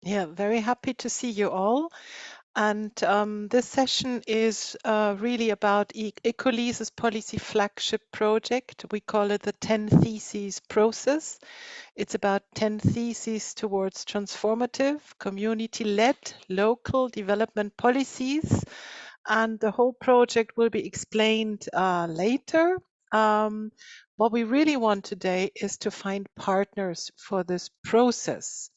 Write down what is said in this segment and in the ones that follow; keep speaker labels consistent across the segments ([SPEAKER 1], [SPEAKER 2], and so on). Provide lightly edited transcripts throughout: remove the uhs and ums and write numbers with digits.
[SPEAKER 1] Yeah, very happy to see you all. And this session is really about ECOLISE's policy flagship project. We call it the 10 Theses process. It's about 10 theses towards transformative, community-led, local development policies. And the whole project will be explained later. What we really want today is to find partners for this process.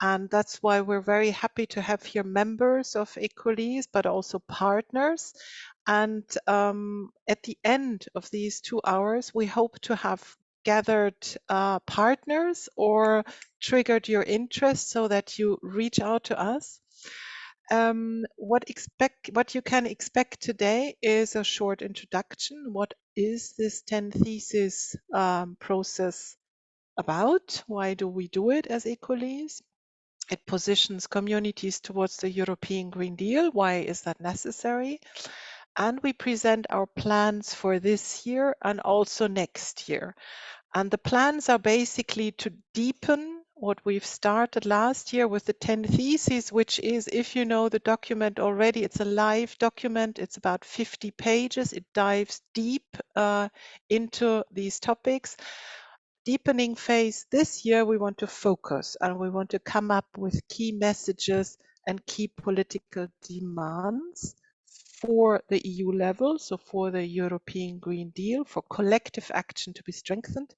[SPEAKER 1] And that's why we're very happy to have here members of ECOLISE, but also partners. And at the end of these 2 hours, we hope to have gathered partners or triggered your interest so that you reach out to us. What you can expect today is a short introduction. What is this 10 thesis process about? Why do we do it as ECOLISE? It positions communities towards the European Green Deal. Why is that necessary? And we present our plans for this year and also next year. And the plans are basically to deepen what we've started last year with the 10 theses, which is, if you know the document already, it's a live document. It's about 50 pages. It dives deep into these topics. Deepening phase this year, we want to focus and we want to come up with key messages and key political demands for the EU level, so for the European Green Deal, for collective action to be strengthened.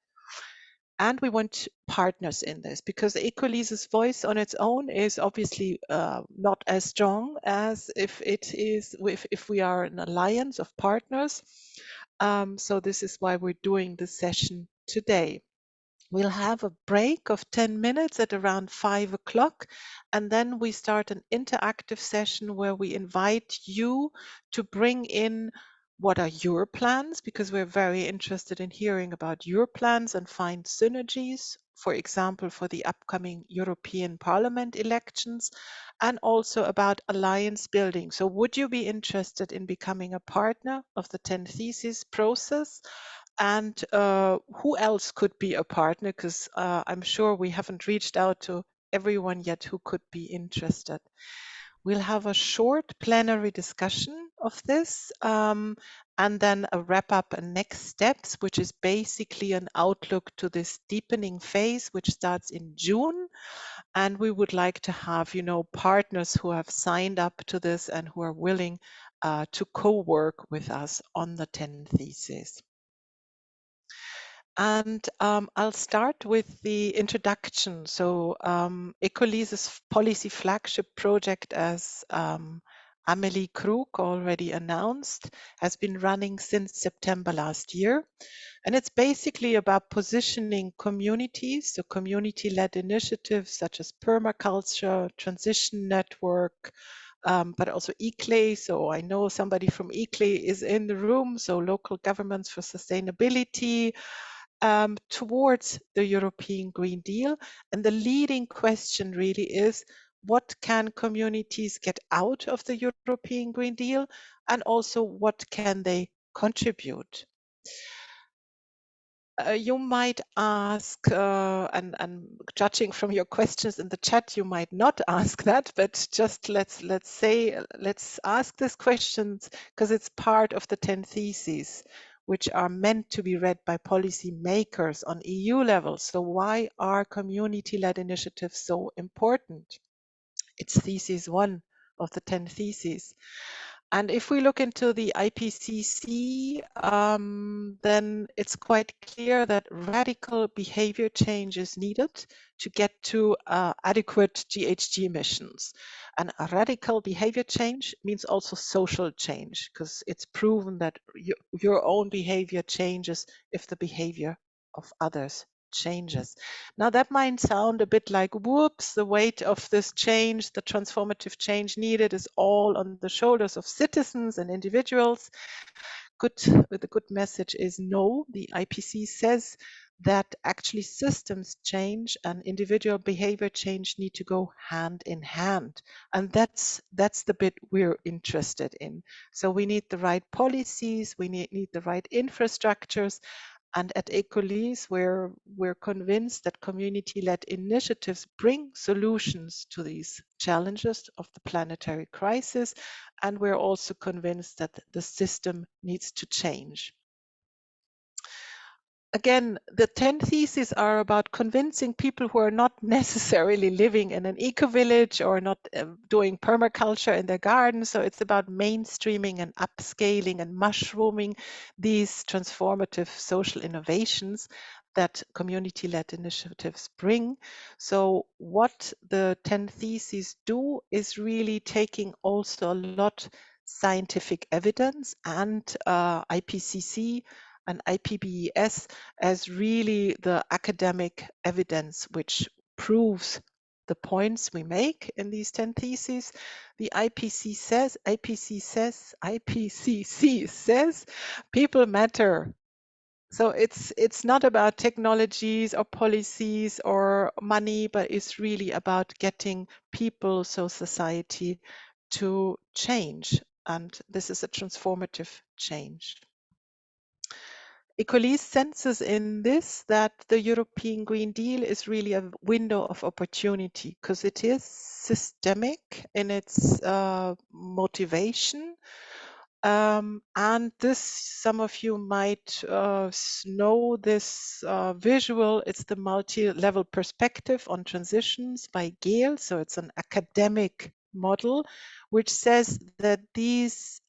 [SPEAKER 1] And we want partners in this because ECOLISE's voice on its own is obviously not as strong as if we are an alliance of partners. So this is why we're doing this session today. We'll have a break of 10 minutes at around 5 o'clock, and then we start an interactive session where we invite you to bring in what are your plans, because we're very interested in hearing about your plans and find synergies, for example, for the upcoming European Parliament elections, and also about alliance building. So would you be interested in becoming a partner of the 10 Theses process? And who else could be a partner? Because I'm sure we haven't reached out to everyone yet who could be interested. We'll have a short plenary discussion of this and then a wrap up and next steps, which is basically an outlook to this deepening phase, which starts in June. And we would like to have, partners who have signed up to this and who are willing to co-work with us on the 10 theses. And I'll start with the introduction. So ECOLISE's policy flagship project, as Amelie Krug already announced, has been running since September last year. And it's basically about positioning communities, so community-led initiatives such as permaculture, transition network, but also ECLE. So I know somebody from ECLE is in the room, so local governments for sustainability, towards the European Green Deal. And the leading question really is, what can communities get out of the European Green Deal? And also, what can they contribute? You might ask, and judging from your questions in the chat, you might not ask that, but just let's ask these questions because it's part of the 10 theses, which are meant to be read by policy makers on EU level. So why are community-led initiatives so important? It's thesis 1 of the 10 theses. And if we look into the IPCC, then it's quite clear that radical behavior change is needed to get to adequate GHG emissions. And a radical behavior change means also social change, because it's proven that your own behavior changes if the behavior of others changes. Now that might sound a bit like, whoops, the weight of this change, the transformative change needed is all on the shoulders of citizens and individuals. The good message is no, the IPC says that actually systems change and individual behavior change need to go hand in hand. And that's the bit we're interested in. So we need the right policies, we need the right infrastructures, And at ECOLISE, we're convinced that community-led initiatives bring solutions to these challenges of the planetary crisis. And we're also convinced that the system needs to change. Again, the 10 theses are about convincing people who are not necessarily living in an eco-village or not doing permaculture in their garden. So it's about mainstreaming and upscaling and mushrooming these transformative social innovations that community-led initiatives bring. So what the 10 theses do is really taking also a lot scientific evidence and IPCC and IPBES as really the academic evidence which proves the points we make in these 10 theses. The IPCC says people matter. So it's not about technologies or policies or money, but it's really about getting people, so society, to change. And this is a transformative change. ECOLISE senses in this that the European Green Deal is really a window of opportunity because it is systemic in its motivation. And this, some of you might know this visual. It's the multi-level perspective on transitions by Gale. So it's an academic model which says that these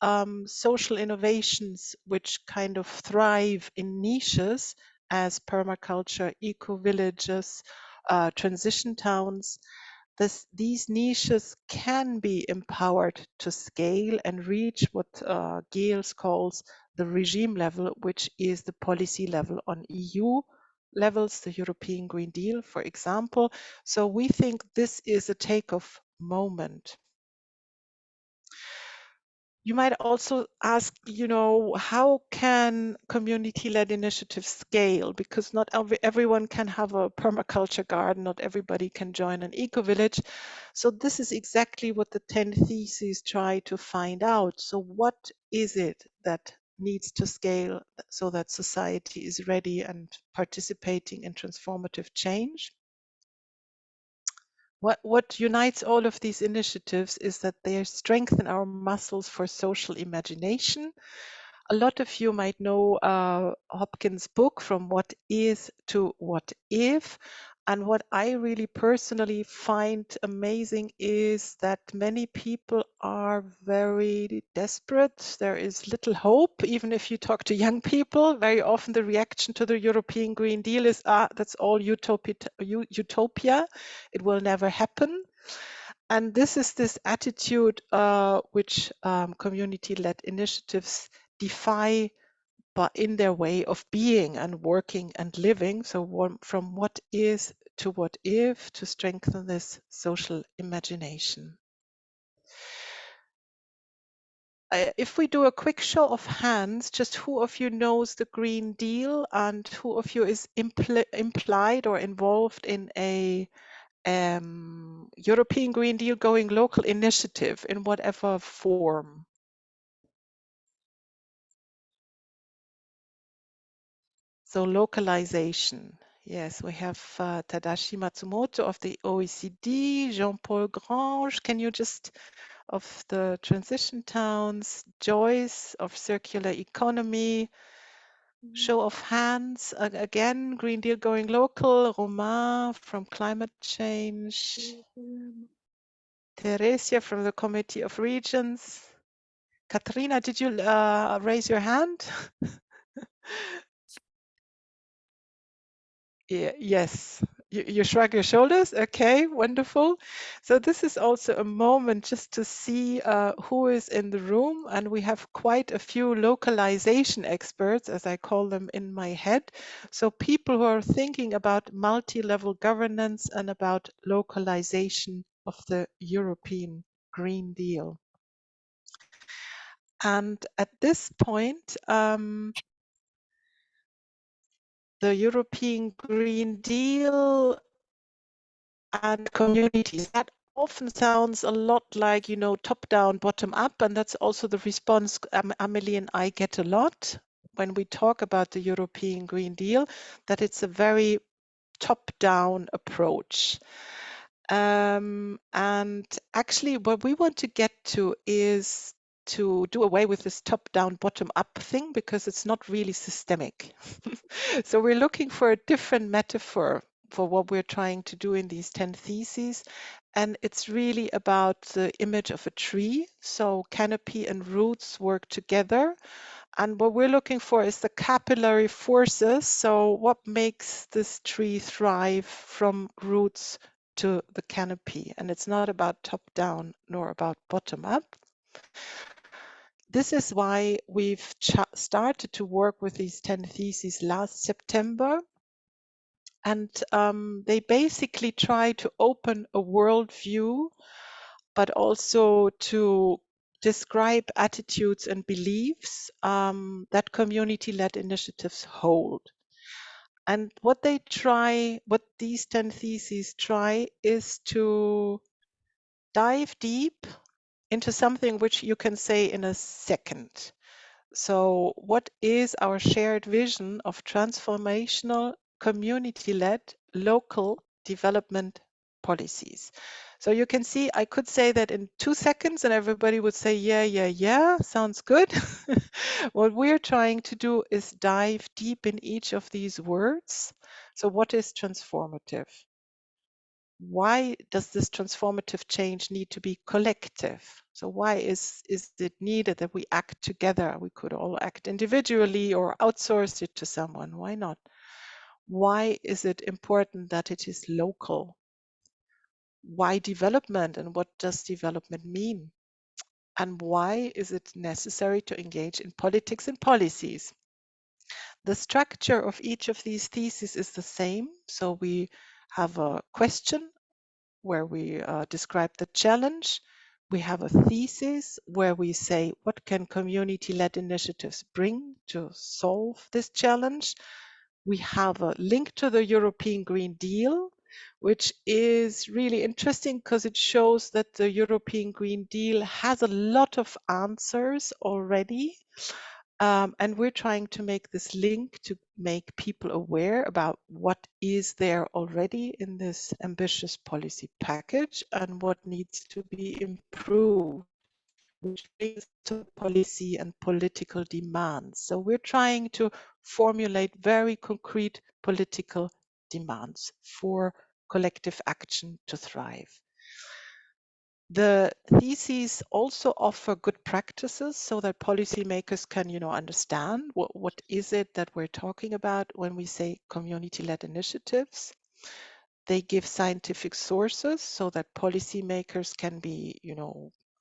[SPEAKER 1] social innovations which kind of thrive in niches as permaculture, eco-villages, transition towns, these niches can be empowered to scale and reach what Gales calls the regime level, which is the policy level on EU levels, the European Green Deal, for example. So we think this is a takeoff moment. You might also ask, how can community-led initiatives scale? Because not everyone can have a permaculture garden, not everybody can join an eco-village. So this is exactly what the 10 theses try to find out. So what is it that needs to scale so that society is ready and participating in transformative change? What unites all of these initiatives is that they strengthen our muscles for social imagination. A lot of you might know Hopkins' book, From What Is to What If. And what I really personally find amazing is that many people are very desperate. There is little hope, even if you talk to young people. Very often the reaction to the European Green Deal is, that's all utopia. It will never happen. And this is this attitude which community-led initiatives defy but in their way of being and working and living. So from what is to what if, to strengthen this social imagination. If we do a quick show of hands, just who of you knows the Green Deal and who of you is implied or involved in a European Green Deal going local initiative in whatever form? So localization. Yes, we have Tadashi Matsumoto of the OECD, Jean-Paul Grange, can you just, of the transition towns, Joyce of circular economy, show of hands, again, Green Deal going local, Romain from climate change, Teresia from the Committee of Regions. Katrina, did you raise your hand? Yes, you shrug your shoulders. Okay, wonderful. So this is also a moment just to see who is in the room, and we have quite a few localization experts, as I call them in my head. So people who are thinking about multi-level governance and about localization of the European Green Deal. And at this point, the European Green Deal and communities. That often sounds a lot like, top down, bottom up. And that's also the response Amelie and I get a lot. when we talk about the European Green Deal, that it's a very top-down approach. And actually, what we want to get to is to do away with this top-down, bottom-up thing, because it's not really systemic. So we're looking for a different metaphor for what we're trying to do in these 10 theses. And it's really about the image of a tree. So canopy and roots work together. And what we're looking for is the capillary forces. So what makes this tree thrive from roots to the canopy? And it's not about top down nor about bottom up. This is why we've started to work with these 10 theses last September. And they basically try to open a worldview, but also to describe attitudes and beliefs that community-led initiatives hold. And what these 10 theses try is to dive deep into something which you can say in a second. So what is our shared vision of transformational, community-led, local development policies? So you can see, I could say that in 2 seconds and everybody would say, yeah, sounds good. What we're trying to do is dive deep in each of these words. So what is transformative? Why does this transformative change need to be collective? So why is it needed that we act together? We could all act individually or outsource it to someone. Why not? Why is it important that it is local? Why development, and what does development mean? And why is it necessary to engage in politics and policies? The structure of each of these theses is the same. So we have a question where we describe the challenge. We have a thesis where we say, what can community-led initiatives bring to solve this challenge? We have a link to the European Green Deal, which is really interesting because it shows that the European Green Deal has a lot of answers already. And we're trying to make this link to make people aware about what is there already in this ambitious policy package and what needs to be improved, which brings to policy and political demands. So we're trying to formulate very concrete political demands for collective action to thrive. The theses also offer good practices so that policymakers can, understand what is it that we're talking about when we say community-led initiatives. They give scientific sources so that policymakers can be,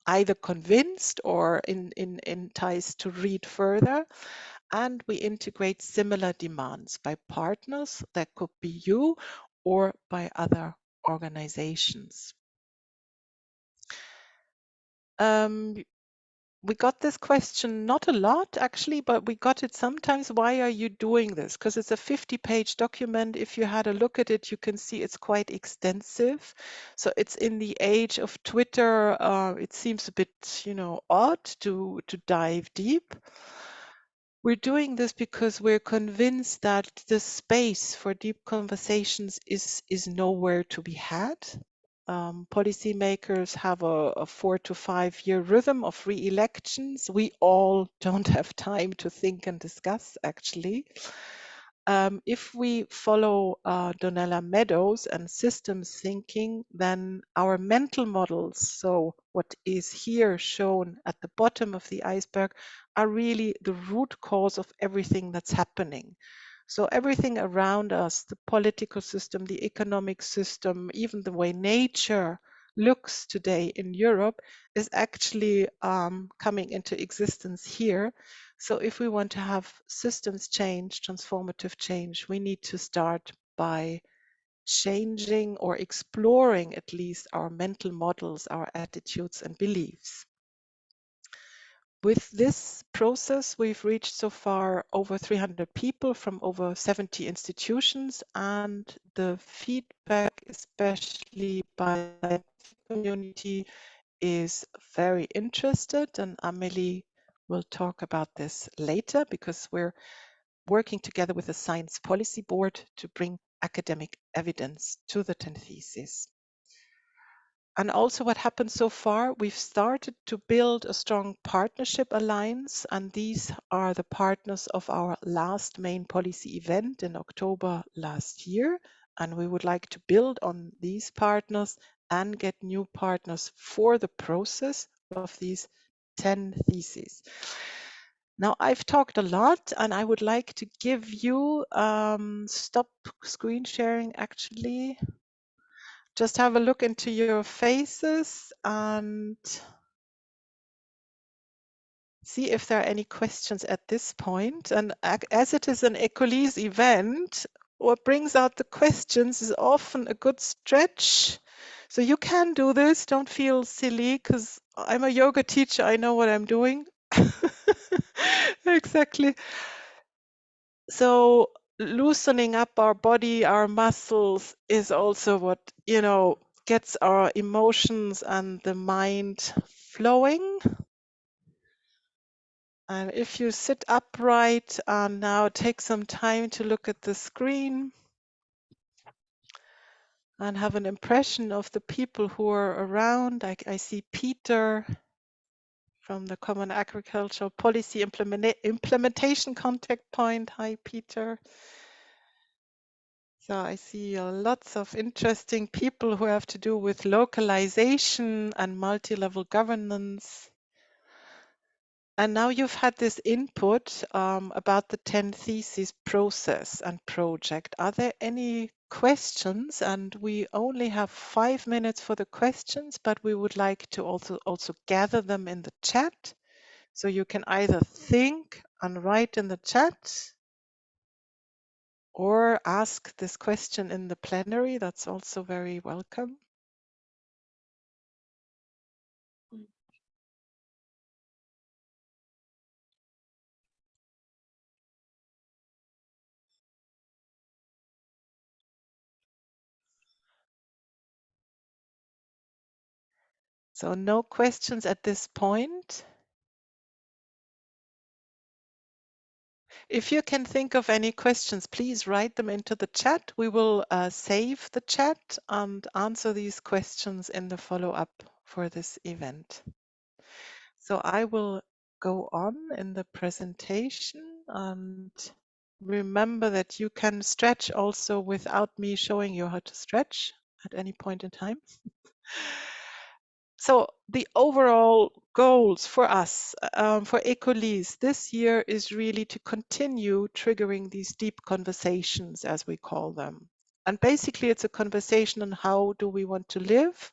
[SPEAKER 1] either convinced or enticed to read further. And we integrate similar demands by partners, that could be you, or by other organizations. We got this question not a lot actually, but we got it sometimes. Why are you doing this? Because it's a 50-page document. If you had a look at it, you can see it's quite extensive. So it's in the age of Twitter. It seems a bit, odd to dive deep. We're doing this because we're convinced that the space for deep conversations is nowhere to be had. Policymakers have a 4 to 5 year rhythm of re-elections. We all don't have time to think and discuss, actually. If we follow Donella Meadows and systems thinking, then our mental models, so what is here shown at the bottom of the iceberg, are really the root cause of everything that's happening. So everything around us, the political system, the economic system, even the way nature looks today in Europe is actually coming into existence here. So if we want to have systems change, transformative change, we need to start by changing or exploring at least our mental models, our attitudes and beliefs. With this process, we've reached so far over 300 people from over 70 institutions, and the feedback, especially by the community, is very interested. And Amelie We'll talk about this later because we're working together with the Science Policy Board to bring academic evidence to the 10 theses. And also what happened so far, we've started to build a strong partnership alliance, and these are the partners of our last main policy event in October last year. And we would like to build on these partners and get new partners for the process of these 10 theses. Now I've talked a lot and I would like to give you, stop screen sharing actually. Just have a look into your faces and see if there are any questions at this point. And as it is an ECOLISE event, what brings out the questions is often a good stretch. So you can do this, don't feel silly, because I'm a yoga teacher, I know what I'm doing. Exactly. So loosening up our body, our muscles is also what, gets our emotions and the mind flowing. And if you sit upright and now take some time to look at the screen and have an impression of the people who are around. I see Peter from the Common Agricultural Policy Implementation Contact Point. Hi, Peter. So I see lots of interesting people who have to do with localization and multi-level governance. And now you've had this input about the 10 theses process and project. Are there any questions? And we only have 5 minutes for the questions, but we would like to also gather them in the chat. So you can either think and write in the chat or ask this question in the plenary. That's also very welcome. So no questions at this point. If you can think of any questions, please write them into the chat. We will save the chat and answer these questions in the follow-up for this event. So I will go on in the presentation, and remember that you can stretch also without me showing you how to stretch at any point in time. So the overall goals for us, for ECOLISE this year is really to continue triggering these deep conversations, as we call them. And basically it's a conversation on how do we want to live.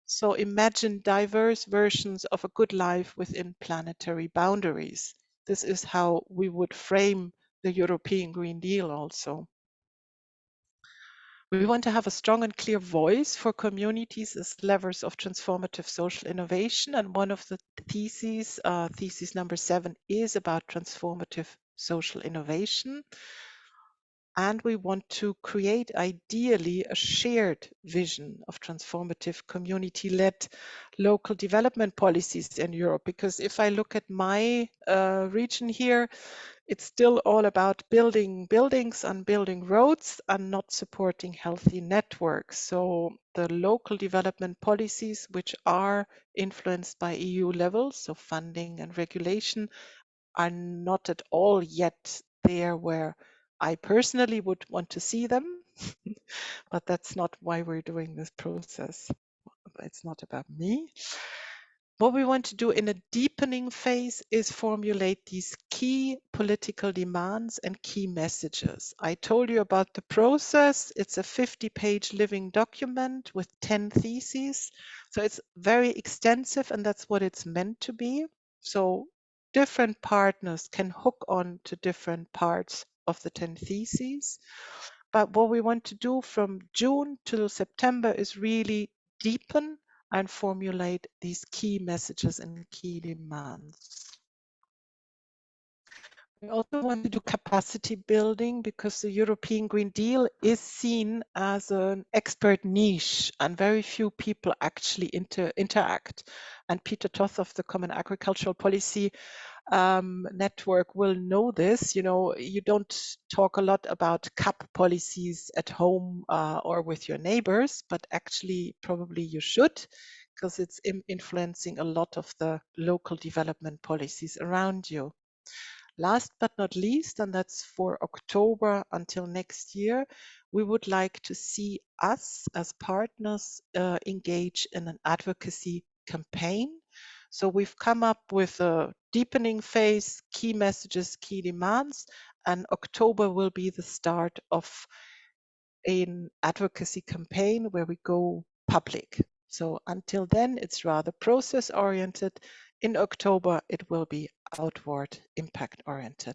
[SPEAKER 1] So imagine diverse versions of a good life within planetary boundaries. This is how we would frame the European Green Deal also. We want to have a strong and clear voice for communities as levers of transformative social innovation. And one of the theses, thesis number 7, is about transformative social innovation. And we want to create, ideally, a shared vision of transformative community-led local development policies in Europe. Because if I look at my region here, it's still all about building buildings and building roads and not supporting healthy networks. So the local development policies, which are influenced by EU levels, so funding and regulation, are not at all yet there where I personally would want to see them. But that's not why we're doing this process. It's not about me. What we want to do in a deepening phase is formulate these key political demands and key messages. I told you about the process. It's a 50-page living document with 10 theses. So it's very extensive, and that's what it's meant to be. So different partners can hook on to different parts of the 10 theses. But what we want to do from June till September is really deepen and formulate these key messages and key demands. We also want to do capacity building because the European Green Deal is seen as an expert niche and very few people actually interact. And Peter Toth of the Common Agricultural Policy network will know this. You know, you don't talk a lot about CAP policies at home or with your neighbors, but actually probably you should, because it's influencing a lot of the local development policies around you. Last but not least, and that's for October until next year, we would like to see us as partners engage in an advocacy campaign. So we've come up with a deepening phase, key messages, key demands, and October will be the start of an advocacy campaign where we go public. So until then, it's rather process oriented. In October, it will be outward impact oriented.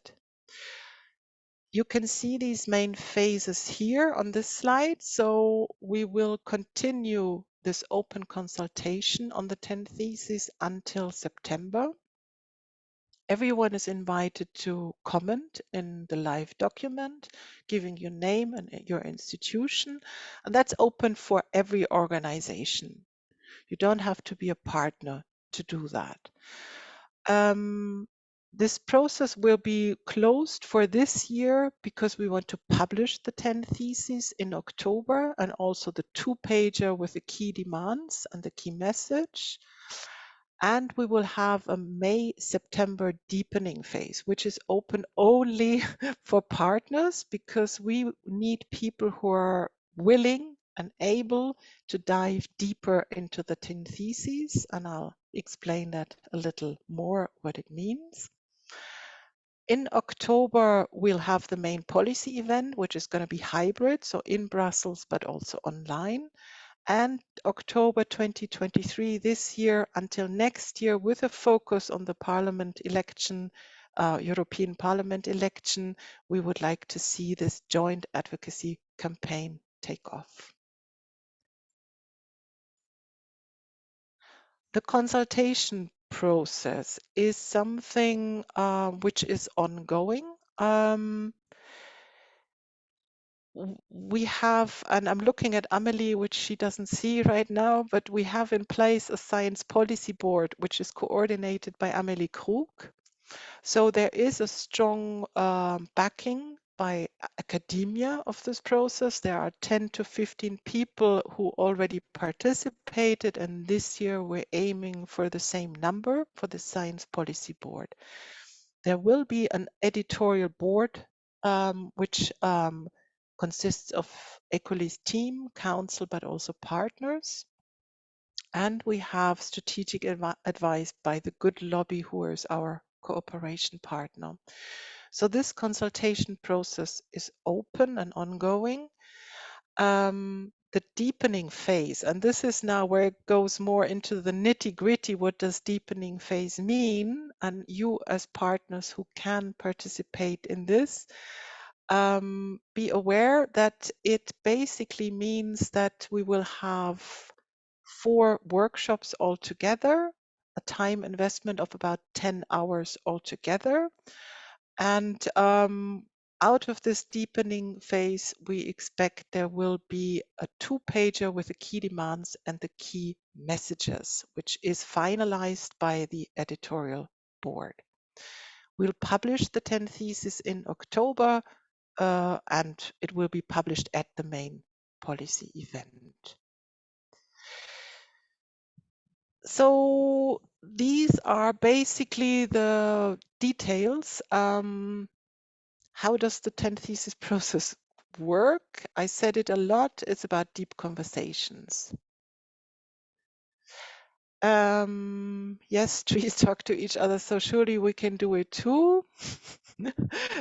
[SPEAKER 1] You can see these main phases here on this slide. So we will continue this open consultation on the 10 theses until September. Everyone is invited to comment in the live document, giving your name and your institution. And that's open for every organization. You don't have to be a partner to do that. This process will be closed for this year because we want to publish the 10 theses in October and also the 2-pager with the key demands and the key message. And we will have a May-September deepening phase, which is open only for partners because we need people who are willing and able to dive deeper into the 10 theses. And I'll explain that a little more what it means. In October, we'll have the main policy event, which is going to be hybrid, so in Brussels, but also online. And October 2023, this year until next year, with a focus on the Parliament election, European Parliament election, we would like to see this joint advocacy campaign take off. The consultation process is something which is ongoing. We have, and I'm looking at Amelie, which she doesn't see right now, but we have in place a science policy board, which is coordinated by Amelie Krug. So there is a strong backing by academia of this process. There are 10 to 15 people who already participated, and this year we're aiming for the same number for the science policy board. There will be an editorial board, which consists of ECOLISE team, council, but also partners. And we have strategic advice by the Good Lobby, who is our cooperation partner. So this consultation process is open and ongoing. The deepening phase, and this is now where it goes more into the nitty-gritty. What does deepening phase mean? And you as partners who can participate in this, be aware that it basically means that we will have 4 workshops altogether, a time investment of about 10 hours altogether. And out of this deepening phase, we expect there will be a 2-pager with the key demands and the key messages, which is finalized by the editorial board. We'll publish the 10 theses in October, and it will be published at the main policy event. So these are basically the details. How does the 10 thesis process work? I said it a lot. It's about deep conversations. Yes, trees talk to each other, so surely we can do it too.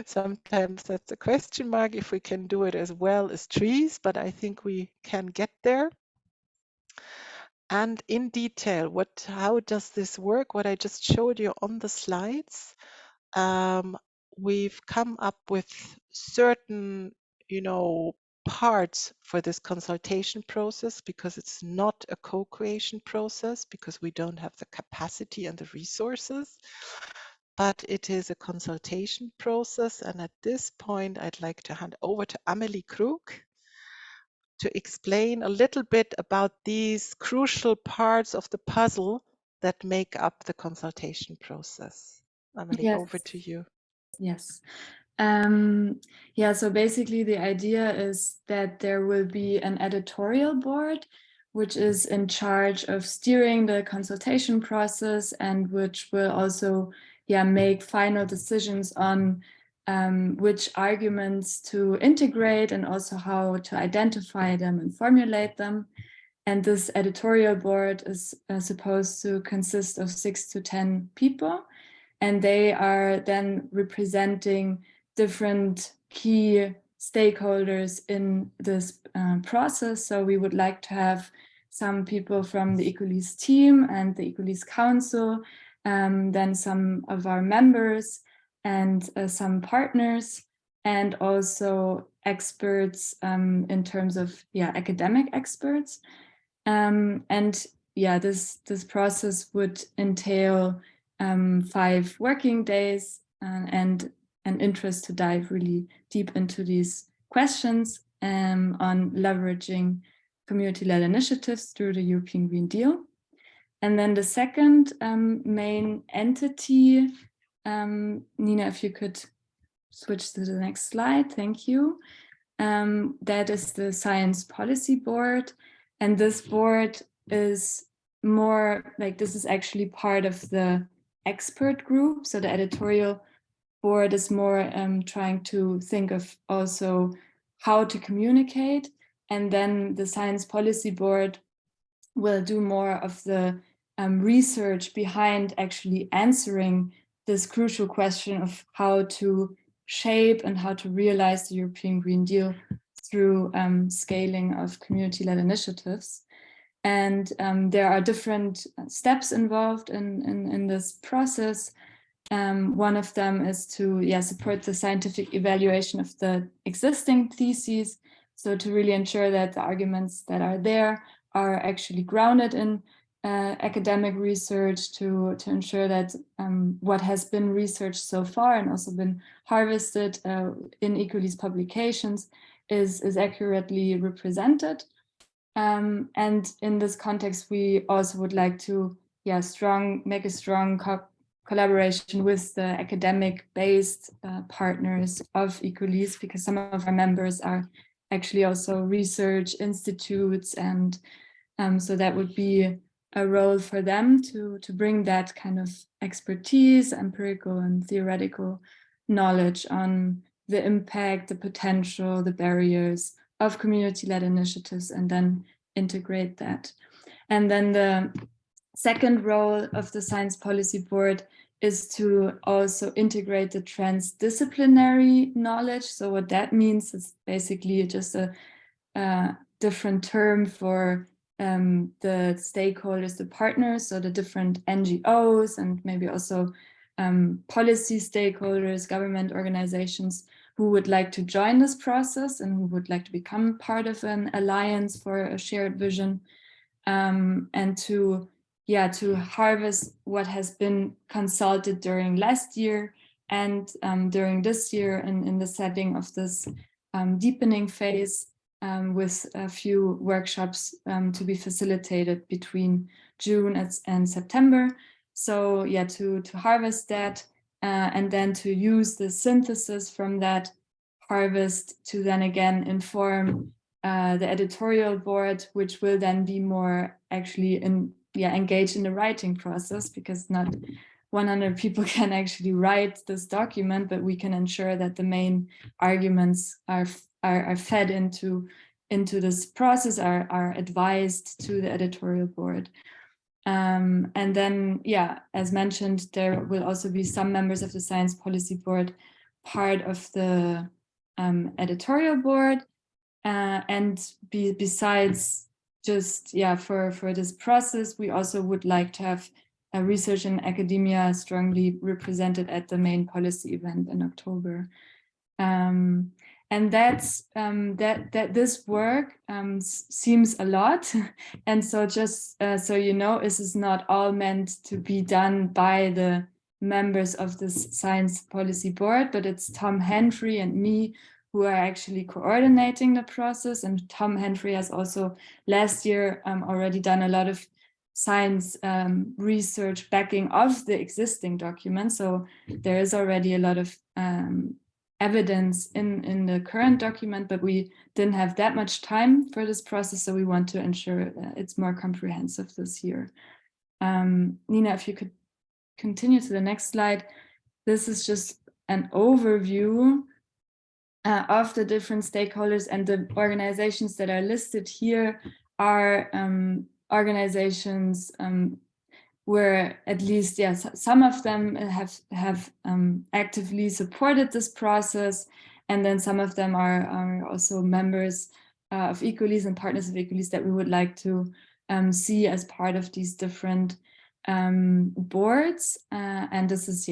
[SPEAKER 1] Sometimes that's a question mark if we can do it as well as trees, but I think we can get there. And in detail, how does this work? What I just showed you on the slides, we've come up with certain, parts for this consultation process because it's not a co-creation process because we don't have the capacity and the resources, but it is a consultation process. And at this point, I'd like to hand over to Amelie Krug to explain a little bit about these crucial parts of the puzzle that make up the consultation process. Emily,
[SPEAKER 2] Yes.
[SPEAKER 1] over to you.
[SPEAKER 2] Yes. Yeah, so basically the idea is that there will be an editorial board which is in charge of steering the consultation process and which will also make final decisions on which arguments to integrate and also how to identify them and formulate them. And this editorial board is supposed to consist of 6 to 10 people, and they are then representing different key stakeholders in this process. So we would like to have some people from the ECOLISE team and the ECOLISE council, then some of our members and some partners, and also experts in terms of academic experts. And this process would entail 5 working days and an interest to dive really deep into these questions on leveraging community-led initiatives through the European Green Deal. And then the second main entity, Nina, if you could switch to the next slide, thank you. That is the Science Policy Board. And this board is more like, this is actually part of the expert group. So the editorial board is more trying to think of also how to communicate. And then the Science Policy Board will do more of the research behind actually answering this crucial question of how to shape and how to realize the European Green Deal through scaling of community-led initiatives. And there are different steps involved in this process. One of them is to support the scientific evaluation of the existing theses. So to really ensure that the arguments that are there are actually grounded in academic research, to ensure that what has been researched so far and also been harvested in ECOLISE publications is accurately represented. And in this context, we also would like to make a strong collaboration with the academic-based partners of ECOLISE, because some of our members are actually also research institutes, and so that would be a role for them to bring that kind of expertise, empirical and theoretical knowledge on the impact, the potential, the barriers of community-led initiatives, and then integrate that. And then the second role of the Science Policy Board is to also integrate the transdisciplinary knowledge. So what that means is basically just a different term for the stakeholders, the partners, so the different NGOs and maybe also policy stakeholders, government organizations who would like to join this process and who would like to become part of an alliance for a shared vision, and to harvest what has been consulted during last year and during this year in the setting of this deepening phase, with a few workshops to be facilitated between June and September. So to harvest that and then to use the synthesis from that harvest to then again inform the editorial board, which will then be more actually engaged in the writing process, because not 100 people can actually write this document, but we can ensure that the main arguments are fed into this process, are advised to the editorial board. And then, as mentioned, there will also be some members of the Science Policy Board part of the editorial board. And besides just, for this process, we also would like to have research and academia strongly represented at the main policy event in October. And that's that this work seems a lot. And so just so you know, this is not all meant to be done by the members of this Science Policy Board, but it's Tom Henry and me who are actually coordinating the process. And Tom Henry has also last year already done a lot of science research backing of the existing document. So there is already a lot of evidence in the current document, but we didn't have that much time for this process, so we want to ensure it's more comprehensive this year. Nina, if you could continue to the next slide. This is just an overview of the different stakeholders, and the organizations that are listed here are organizations where at least, yes, some of them have actively supported this process, and then some of them are also members of ECOLISE and partners of ECOLISE that we would like to see as part of these different boards. And this is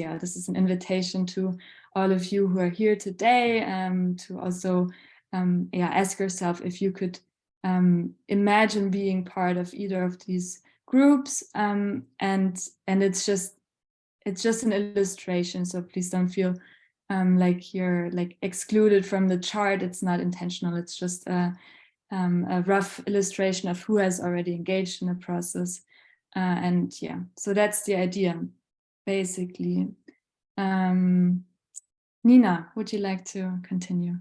[SPEAKER 2] an invitation to all of you who are here today to also ask yourself if you could imagine being part of either of these groups, and it's just an illustration, so please don't feel like you're like excluded from the chart. It's not intentional. It's just a rough illustration of who has already engaged in the process, and yeah, so that's the idea basically. Nina, would you like to continue?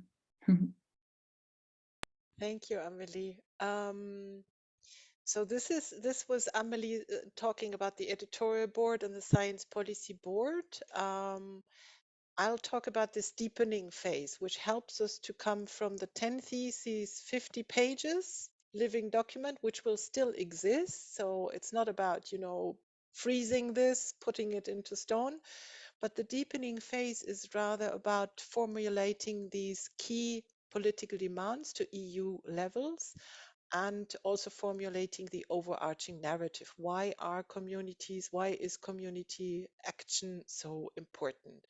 [SPEAKER 1] Thank you, Amelie. So this was Amelie talking about the editorial board and the science policy board. I'll talk about this deepening phase, which helps us to come from the 10 theses, 50 pages living document, which will still exist. So it's not about, freezing this, putting it into stone, but the deepening phase is rather about formulating these key political demands to EU levels, and also formulating the overarching narrative. Why is community action so important?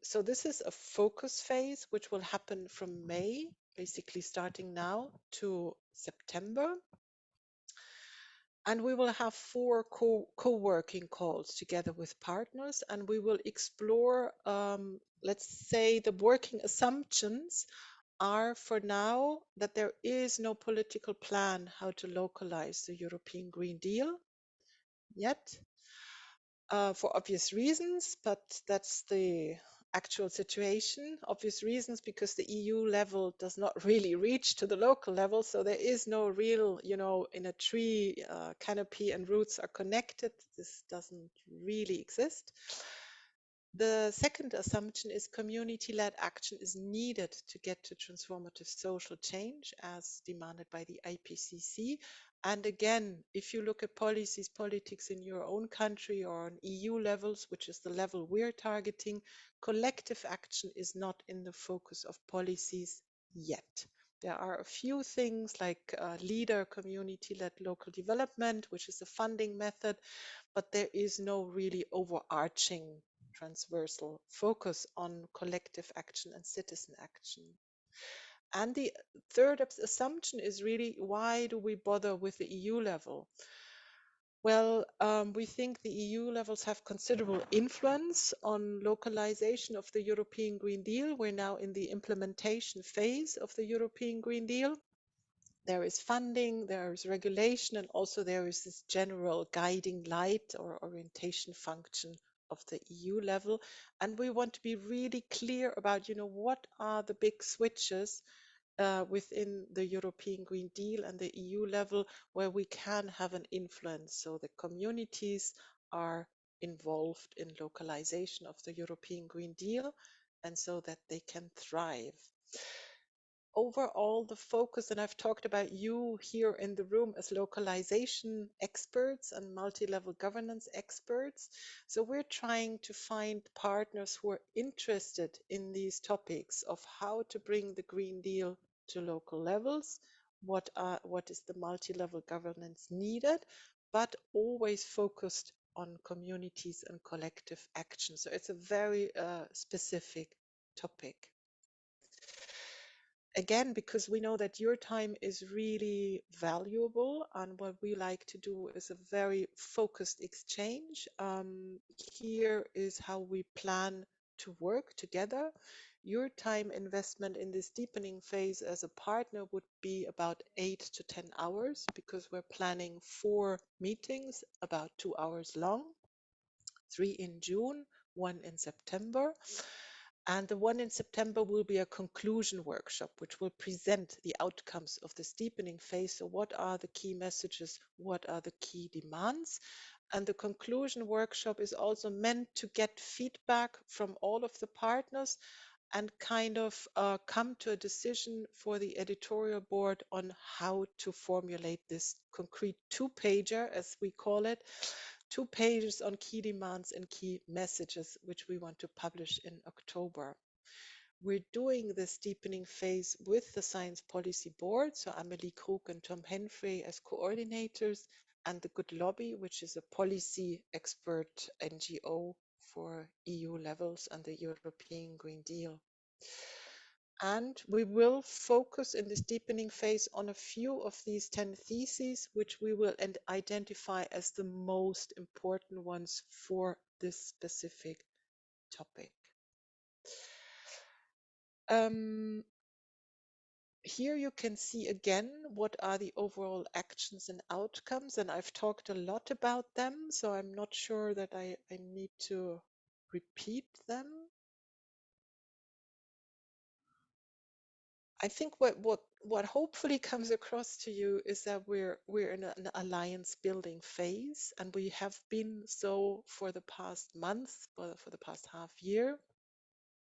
[SPEAKER 1] So this is a focus phase, which will happen from May, basically starting now, to September. And we will have 4 co-working calls together with partners, and we will explore, let's say, the working assumptions are for now that there is no political plan how to localize the European Green Deal yet, for obvious reasons, but that's the actual situation. Obvious reasons because the EU level does not really reach to the local level, so there is no real, in a tree, canopy and roots are connected. This doesn't really exist. The second assumption is community-led action is needed to get to transformative social change as demanded by the IPCC. And again, if you look at politics in your own country or on EU levels, which is the level we're targeting, collective action is not in the focus of policies yet. There are a few things like leader community-led local development, which is a funding method, but there is no really overarching transversal focus on collective action and citizen action. And the third assumption is really, why do we bother with the EU level? Well, we think the EU levels have considerable influence on localization of the European Green Deal. We're now in the implementation phase of the European Green Deal. There is funding, there is regulation, and also there is this general guiding light or orientation function of the EU level. And we want to be really clear about, what are the big switches within the European Green Deal and the EU level where we can have an influence. So the communities are involved in localization of the European Green Deal, and so that they can thrive. Overall, the focus, and I've talked about you here in the room as localization experts and multi-level governance experts. So we're trying to find partners who are interested in these topics of how to bring the Green Deal to local levels, what is the multi-level governance needed, but always focused on communities and collective action. So it's a very specific topic. Again, because we know that your time is really valuable, and what we like to do is a very focused exchange. Here is how we plan to work together. Your time investment in this deepening phase as a partner would be about 8 to 10 hours, because we're planning 4 meetings about 2 hours long, 3 in June, 1 in September. And the one in September will be a conclusion workshop, which will present the outcomes of this deepening phase. So what are the key messages? What are the key demands? And the conclusion workshop is also meant to get feedback from all of the partners and kind of come to a decision for the editorial board on how to formulate this concrete two-pager, as we call it, 2 pages on key demands and key messages, which we want to publish in October. We're doing this deepening phase with the Science Policy Board, so Amelie Krug and Tom Henfrey as coordinators, and the Good Lobby, which is a policy expert NGO for EU levels and the European Green Deal. And we will focus in this deepening phase on a few of these 10 theses, which we will identify as the most important ones for this specific topic. Here you can see again what are the overall actions and outcomes, and I've talked a lot about them, so I'm not sure that I need to repeat them. I think what hopefully comes across to you is that we're in an alliance building phase, and we have been so for the past month, for the past half year.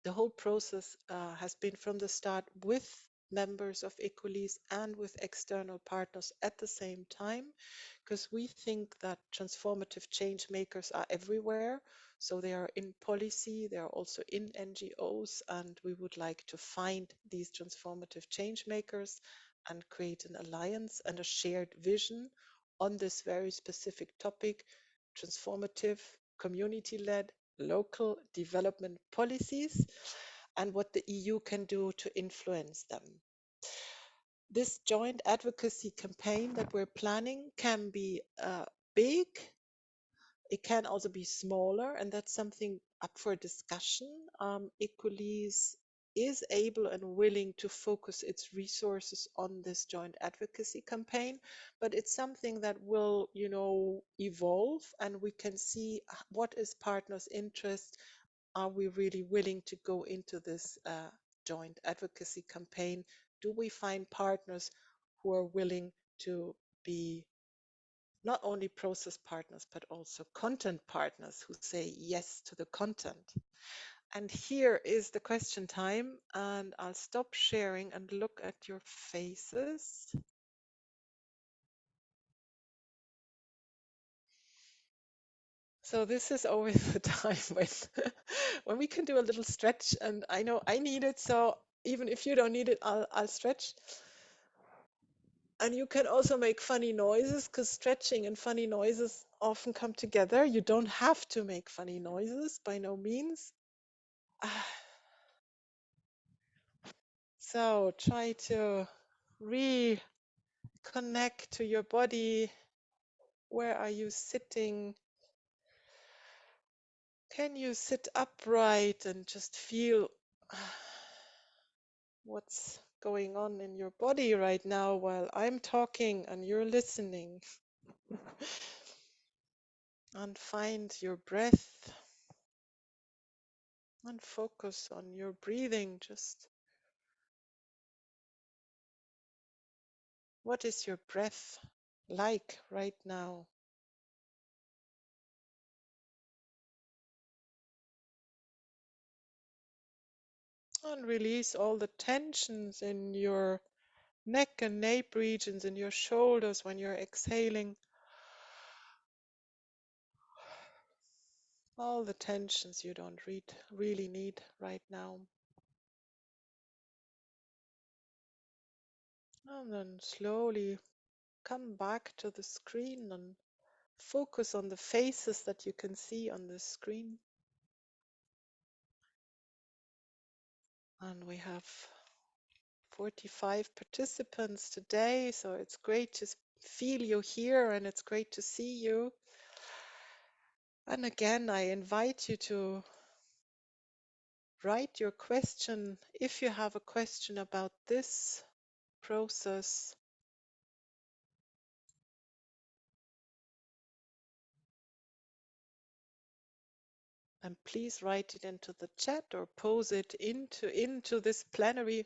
[SPEAKER 1] The whole process has been from the start with members of ECOLISE and with external partners at the same time, because we think that transformative change makers are everywhere. So they are in policy, they are also in NGOs, and we would like to find these transformative change makers and create an alliance and a shared vision on this very specific topic: transformative, community-led, local development policies, and what the EU can do to influence them. This joint advocacy campaign that we're planning can be big, it can also be smaller, and that's something up for discussion. ECOLISE is able and willing to focus its resources on this joint advocacy campaign, but it's something that will, evolve, and we can see what is partners' interest. Are we really willing to go into this joint advocacy campaign? Do we find partners who are willing to be not only process partners, but also content partners who say yes to the content? And here is the question time, and I'll stop sharing and look at your faces. So this is always the time when we can do a little stretch, and I know I need it, so even if you don't need it, I'll stretch. And you can also make funny noises, because stretching and funny noises often come together. You don't have to make funny noises, by no means. So try to reconnect to your body. Where are you sitting? Can you sit upright and just feel what's going on in your body right now while I'm talking and you're listening? And find your breath and focus on your breathing. Just what is your breath like right now? And release all the tensions in your neck and nape regions, in your shoulders when you're exhaling. All the tensions you don't really need right now. And then slowly come back to the screen and focus on the faces that you can see on the screen. And we have 45 participants today, so it's great to feel you here and it's great to see you. And again, I invite you to write your question if you have a question about this process. And please write it into the chat or pose it into this plenary.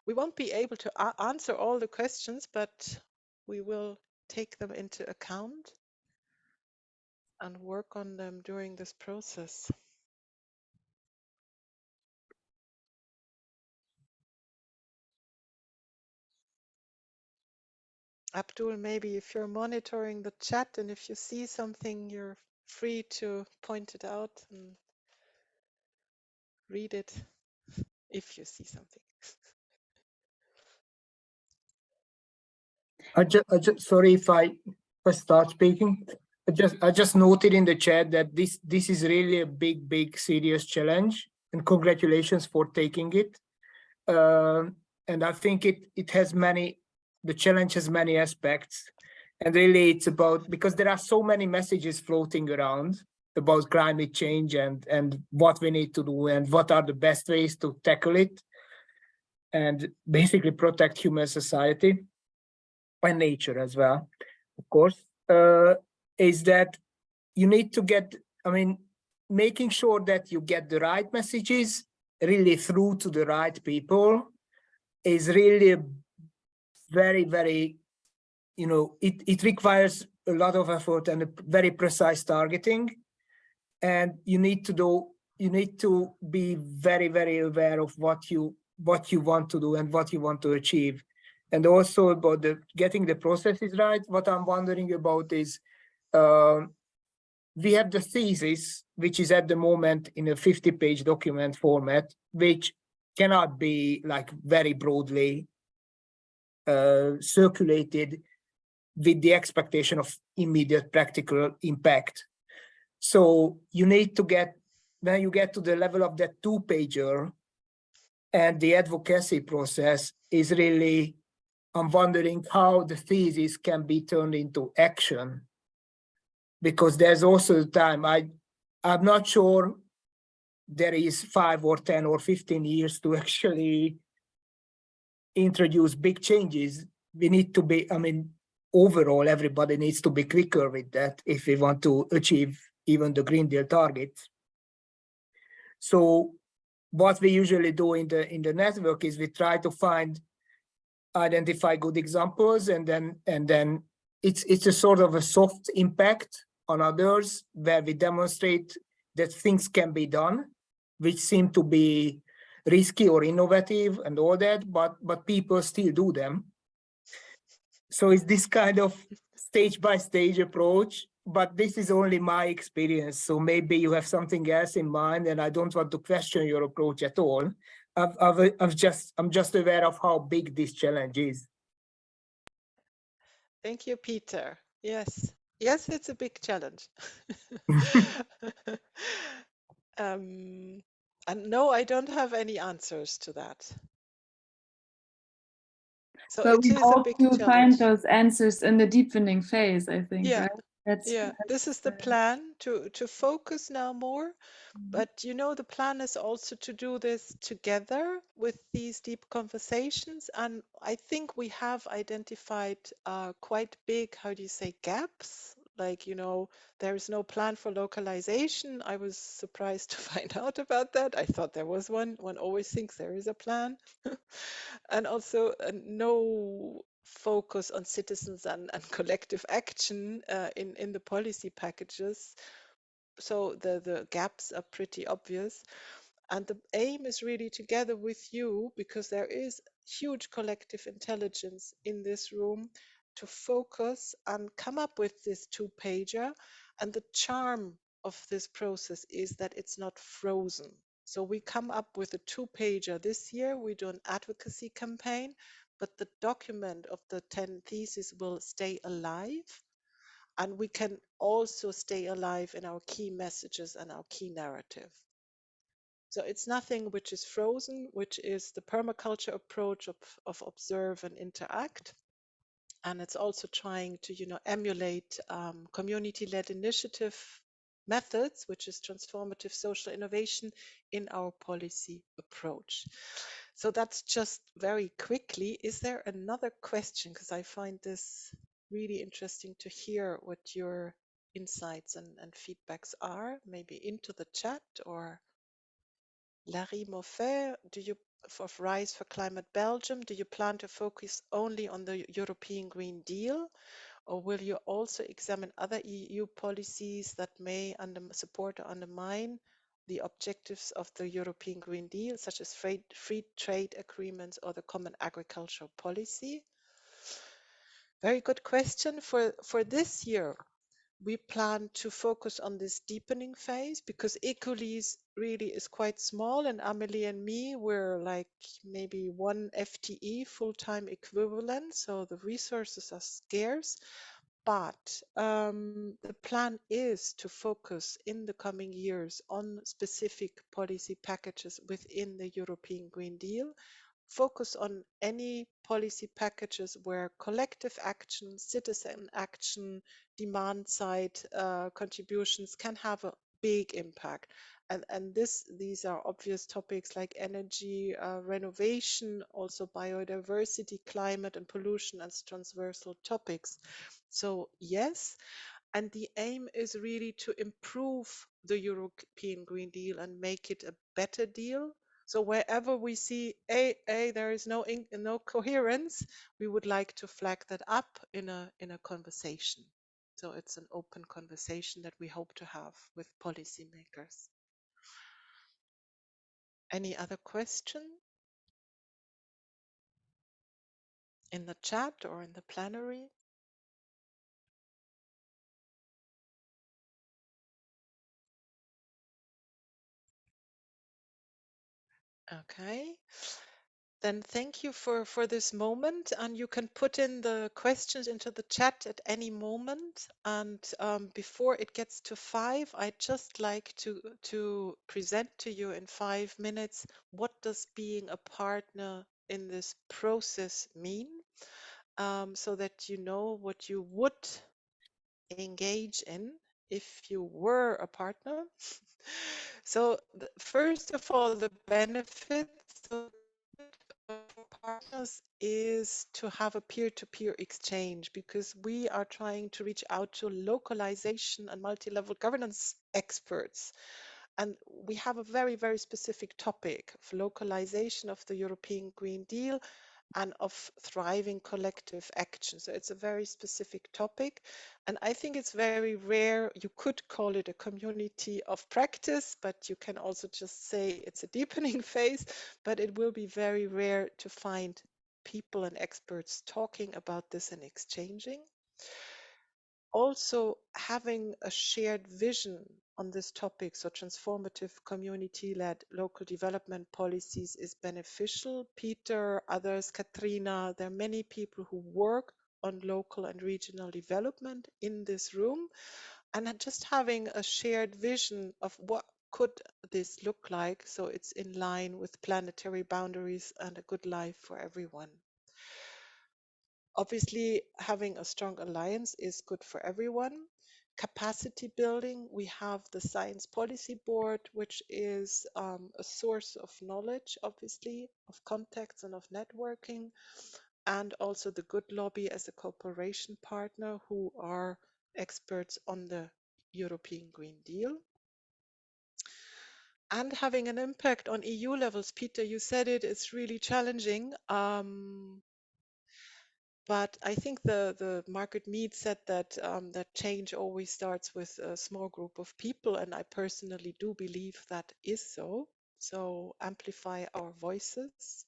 [SPEAKER 1] We won't be able to answer all the questions, but we will take them into account and work on them during this process. Abdul, maybe if you're monitoring the chat and if you see something, you're free to point it out and read it if you see something.
[SPEAKER 3] Sorry if I start speaking. I just noted in the chat that this is really a big serious challenge, and congratulations for taking it. And I think it has the challenge has many aspects, and really it's about, because there are so many messages floating around about climate change and what we need to do and what are the best ways to tackle it and basically protect human society and nature as well, of course, is that you need to get, making sure that you get the right messages really through to the right people is really very, it requires a lot of effort and a very precise targeting. And you need to be very aware of what you want to do and what you want to achieve. And also about getting the processes right. What I'm wondering about is we have the thesis, which is at the moment in a 50-page document format, which cannot be like very broadly circulated with the expectation of immediate practical impact. So you need to when you get to the level of that 2-pager, and the advocacy process is really, I'm wondering how the thesis can be turned into action. Because there's also time, I'm not sure there is 5 or 10 or 15 years to actually introduce big changes. We need to be, overall, everybody needs to be quicker with that if we want to achieve even the Green Deal targets. So what we usually do in the network is we try to identify good examples, and then it's a sort of a soft impact on others where we demonstrate that things can be done, which seem to be risky or innovative and all that, but people still do them. So it's this kind of stage-by-stage approach, but this is only my experience. So maybe you have something else in mind, and I don't want to question your approach at all. I'm just aware of how big this challenge is.
[SPEAKER 1] Thank you, Peter. Yes, it's a big challenge. And no, I don't have any answers to that. So
[SPEAKER 2] but
[SPEAKER 1] it
[SPEAKER 2] we
[SPEAKER 1] is a
[SPEAKER 2] hope
[SPEAKER 1] big
[SPEAKER 2] to
[SPEAKER 1] challenge.
[SPEAKER 2] find those answers in the deepening phase, I think,
[SPEAKER 1] Yeah,
[SPEAKER 2] right? That's
[SPEAKER 1] this is the plan to focus now more. But the plan is also to do this together with these deep conversations. And I think we have identified quite big, how do you say, gaps? Like, there is no plan for localization. I was surprised to find out about that. I thought there was one. One always thinks there is a plan. And also no focus on citizens and collective action in the policy packages. So the gaps are pretty obvious. And the aim is really together with you, because there is huge collective intelligence in this room, to focus and come up with this 2-pager. And the charm of this process is that it's not frozen. So we come up with a 2-pager this year. We do an advocacy campaign, but the document of the 10 theses will stay alive. And we can also stay alive in our key messages and our key narrative. So it's nothing which is frozen, which is the permaculture approach of observe and interact. And it's also trying to, emulate community-led initiative methods, which is transformative social innovation in our policy approach. So that's just very quickly. Is there another question? Because I find this really interesting to hear what your insights and feedbacks are, maybe into the chat. Or Larry Moffet, do you of Rise for Climate Belgium, do you plan to focus only on the European Green Deal, or will you also examine other EU policies that may support or undermine the objectives of the European Green Deal, such as free trade agreements or the common agricultural policy? Very good question. For this year, we plan to focus on this deepening phase because ECOLISE really is quite small, and Amelie and me, we're like maybe one FTE full-time equivalent, so the resources are scarce. But the plan is to focus in the coming years on specific policy packages within the European Green Deal, focus on any policy packages where collective action, citizen action, demand side contributions can have a big impact. And these are obvious topics like energy renovation, also biodiversity, climate and pollution as transversal topics. So yes, and the aim is really to improve the European Green Deal and make it a better deal. So wherever we see there is no coherence, we would like to flag that up in a conversation. So it's an open conversation that we hope to have with policymakers. Any other question in the chat or in the plenary? Okay. Then thank you for this moment, and you can put in the questions into the chat at any moment. And before it gets to 5, I'd just like to present to you in 5 minutes what does being a partner in this process mean, so that you know what you would engage in if you were a partner. So first of all, the benefits for partners is to have a peer-to-peer exchange, because we are trying to reach out to localization and multi-level governance experts. And we have a very, very specific topic of localization of the European Green Deal and of thriving collective action. So it's a very specific topic. And I think it's very rare. You could call it a community of practice, but you can also just say it's a deepening phase. But it will be very rare to find people and experts talking about this and exchanging. Also, having a shared vision on this topic, so transformative community-led local development policies, is beneficial. Peter, others, Katrina, there are many people who work on local and regional development in this room, and just having a shared vision of what could this look like, so it's in line with planetary boundaries and a good life for everyone. Obviously, having a strong alliance is good for everyone. Capacity building, we have the Science Policy Board, which is a source of knowledge, obviously, of contacts and of networking, and also the Good Lobby as a cooperation partner who are experts on the European Green Deal. And having an impact on EU levels, Peter, you said it's really challenging. But I think the Margaret Mead said that that change always starts with a small group of people, and I personally do believe that is so. So amplify our voices.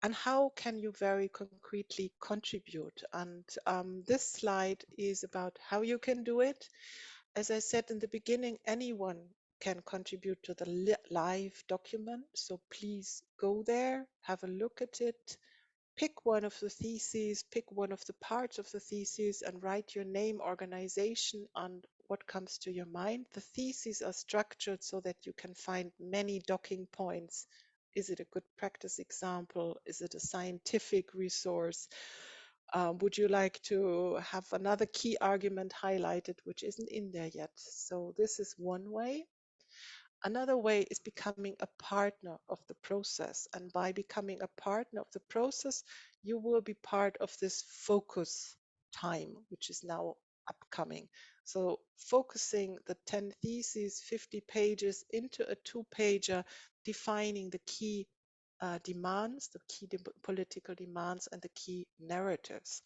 [SPEAKER 1] And how can you very concretely contribute? And this slide is about how you can do it. As I said in the beginning, anyone can contribute to the live document. So please go there, have a look at it, pick one of the theses, pick one of the parts of the thesis, and write your name, organization, and what comes to your mind. The theses are structured so that you can find many docking points. Is it a good practice example? Is it a scientific resource? Would you like to have another key argument highlighted which isn't in there yet? So this is one way. Another way is becoming a partner of the process. And by becoming a partner of the process, you will be part of this focus time, which is now upcoming. So focusing the 10 theses, 50 pages into a 2-pager, defining the key demands, the key political demands and the key narratives.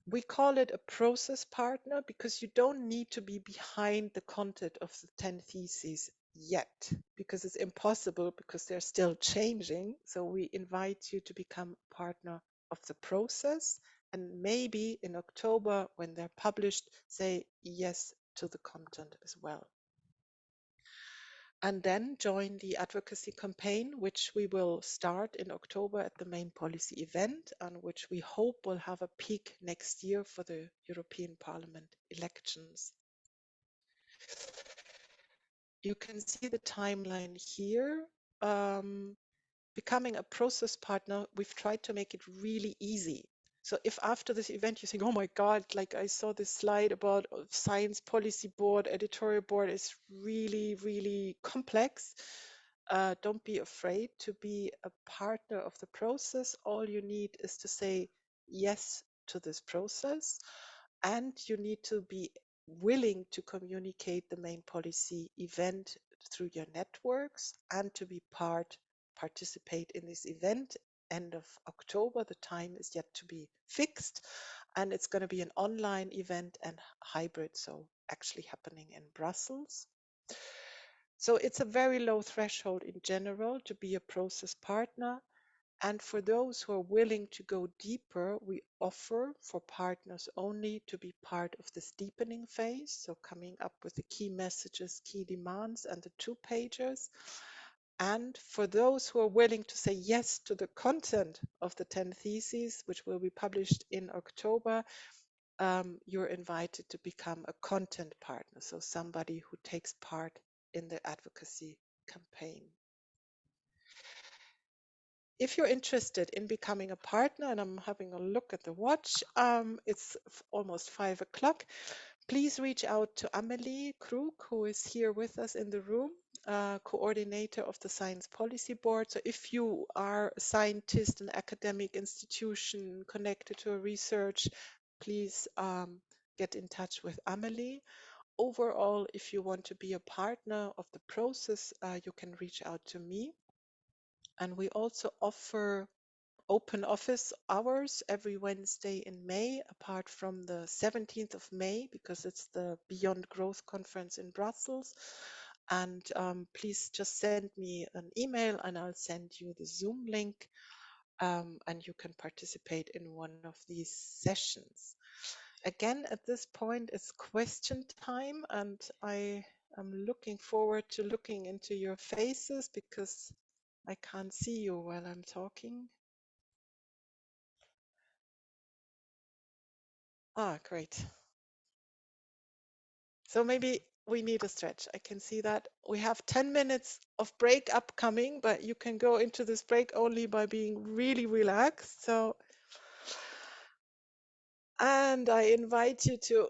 [SPEAKER 1] We call it a process partner because you don't need to be behind the content of the 10 theses yet, because it's impossible, because they're still changing. So we invite you to become a partner of the process, and maybe in October when they're published, say yes to the content as well. And then join the advocacy campaign, which we will start in October at the main policy event, and which we hope will have a peak next year for the European Parliament elections. You can see the timeline here. Becoming a process partner, we've tried to make it really easy. So if after this event you think, oh my God, like I saw this slide about science policy board, editorial board is really, really complex. Don't be afraid to be a partner of the process. All you need is to say yes to this process, and you need to be willing to communicate the main policy event through your networks and to be participate in this event end of October. The time is yet to be fixed, and it's going to be an online event and hybrid, so actually happening in Brussels. So it's a very low threshold in general to be a process partner. And for those who are willing to go deeper, we offer for partners only to be part of this deepening phase. So coming up with the key messages, key demands, and the 2-pagers. And for those who are willing to say yes to the content of the 10 theses, which will be published in October, you're invited to become a content partner. So somebody who takes part in the advocacy campaign. If you're interested in becoming a partner, and I'm having a look at the watch, it's almost 5 o'clock. Please reach out to Amelie Krug, who is here with us in the room, coordinator of the Science Policy Board. So if you are a scientist, an academic institution connected to a research, please get in touch with Amelie. Overall, if you want to be a partner of the process, you can reach out to me. And we also offer open office hours every Wednesday in May, apart from the 17th of May, because it's the Beyond Growth Conference in Brussels. And please just send me an email and I'll send you the Zoom link, and you can participate in one of these sessions. Again, at this point, it's question time, and I am looking forward to looking into your faces because I can't see you while I'm talking. Ah, great. So maybe we need a stretch. I can see that we have 10 minutes of break upcoming, but you can go into this break only by being really relaxed. So, and I invite you to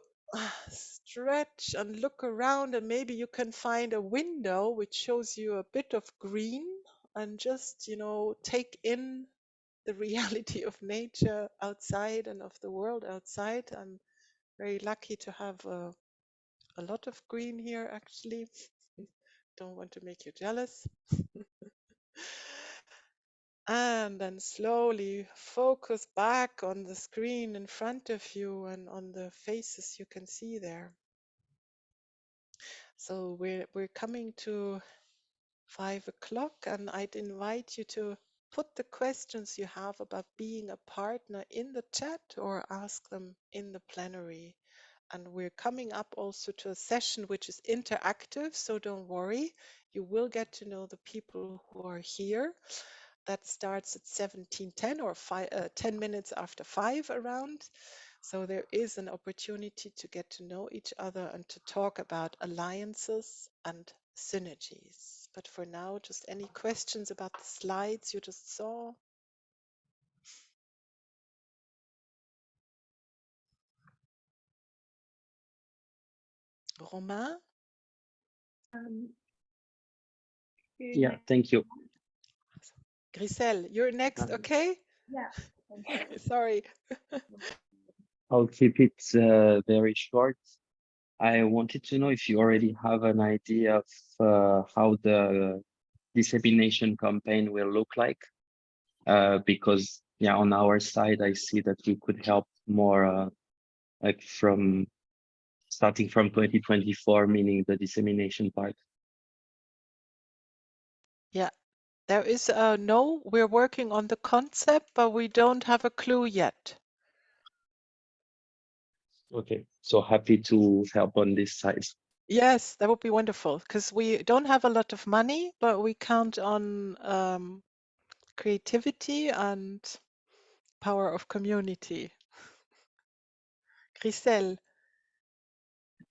[SPEAKER 1] stretch and look around, and maybe you can find a window which shows you a bit of green, and just, take in the reality of nature outside and of the world outside. I'm very lucky to have a lot of green here, actually. Don't want to make you jealous. And then slowly focus back on the screen in front of you and on the faces you can see there. So we're coming to 5 o'clock, and I'd invite you to put the questions you have about being a partner in the chat or ask them in the plenary. And we're coming up also to a session which is interactive, so don't worry. You will get to know the people who are here. That starts at 17:10 or 10 minutes after 5 around. So there is an opportunity to get to know each other and to talk about alliances and synergies. But for now, just any questions about the slides you just saw? Romain?
[SPEAKER 4] Yeah, thank you.
[SPEAKER 1] Grisel, you're next, okay?
[SPEAKER 2] Yeah.
[SPEAKER 1] Sorry.
[SPEAKER 4] I'll keep it very short. I wanted to know if you already have an idea of how the dissemination campaign will look like, because yeah, on our side, I see that we could help more like from starting from 2024, meaning the dissemination part.
[SPEAKER 1] Yeah, there is no, we're working on the concept, but we don't have a clue yet.
[SPEAKER 4] Okay, so happy to help on this side.
[SPEAKER 1] Yes, that would be wonderful because we don't have a lot of money, but we count on creativity and power of community. Grisel.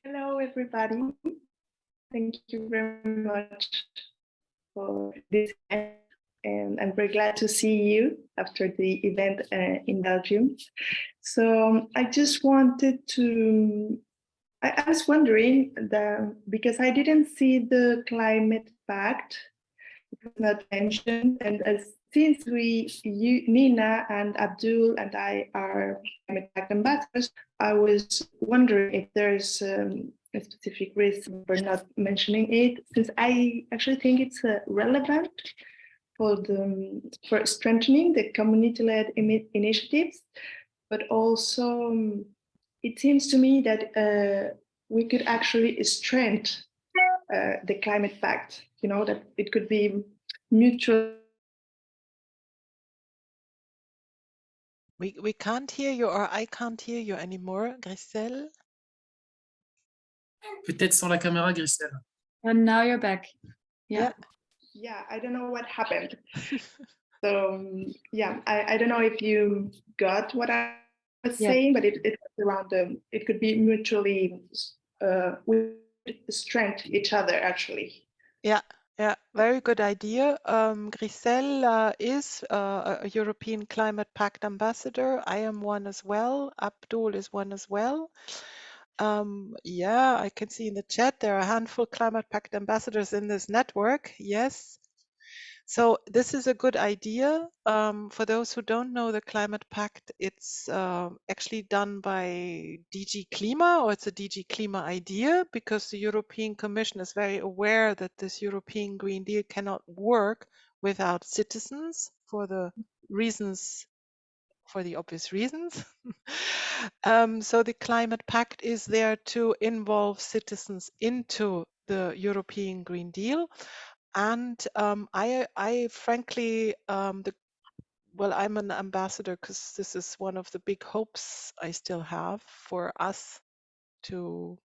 [SPEAKER 5] Hello, everybody. Thank you very much for this event. And I'm very glad to see you after the event in Belgium. So I just wanted to, I was wondering that because I didn't see the climate pact, it was not mentioned. And since you, Nina and Abdul and I are climate pact ambassadors, I was wondering if there's a specific reason for not mentioning it, since I actually think it's relevant for strengthening the community-led initiatives, but also it seems to me that we could actually strengthen the climate pact. You know, that it could be mutual.
[SPEAKER 1] We can't hear you, or I can't hear you anymore, Grisel.
[SPEAKER 6] Peut-être sans la caméra, Grisel.
[SPEAKER 2] And now you're back.
[SPEAKER 1] Yeah.
[SPEAKER 5] Yeah, I don't know what happened. So yeah, I don't know if you got what I was saying, but it was around it could be mutually we strengthen each other actually.
[SPEAKER 1] Yeah, yeah, very good idea. Grisel is a European Climate Pact ambassador. I am one as well. Abdul is one as well. Yeah, I can see in the chat there are a handful of Climate Pact ambassadors in this network. Yes. So this is a good idea. For those who don't know the Climate Pact, it's actually done by DG Klima, or it's a DG Klima idea, because the European Commission is very aware that this European Green Deal cannot work without citizens for the obvious reasons. So the Climate Pact is there to involve citizens into the European Green Deal. And I frankly, I'm an ambassador because this is one of the big hopes I still have for us to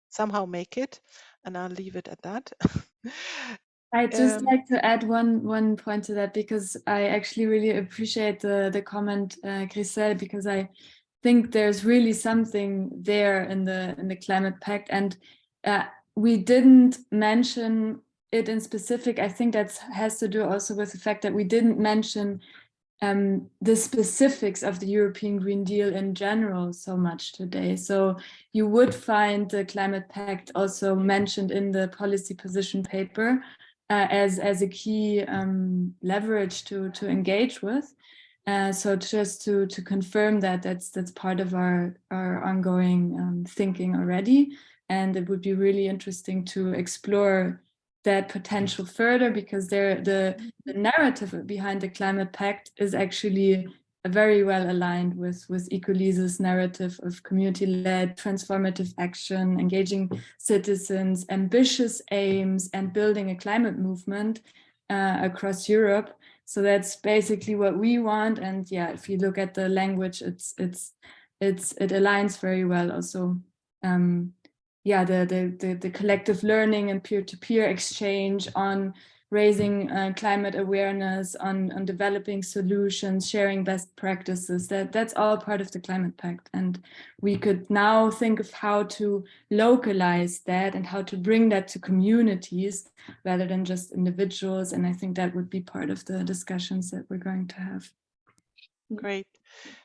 [SPEAKER 1] somehow make it, and I'll leave it at that.
[SPEAKER 2] I'd just like to add one point to that, because I actually really appreciate the comment, Grisel, because I think there's really something there in the Climate Pact, and we didn't mention it in specific. I think that has to do also with the fact that we didn't mention the specifics of the European Green Deal in general so much today. So you would find the Climate Pact also mentioned in the policy position paper as a key leverage to engage with. So just to confirm that's part of our ongoing thinking already. And it would be really interesting to explore that potential further, because the narrative behind the Climate Pact is actually very well aligned with ECOLISE's narrative of community-led transformative action, engaging citizens, ambitious aims, and building a climate movement across Europe. So that's basically what we want. And yeah, if you look at the language, it aligns very well also. Yeah, the collective learning and peer-to-peer exchange on raising climate awareness, on developing solutions, sharing best practices, that's all part of the Climate Pact. And we could now think of how to localize that and how to bring that to communities rather than just individuals. And I think that would be part of the discussions that we're going to have.
[SPEAKER 1] Great.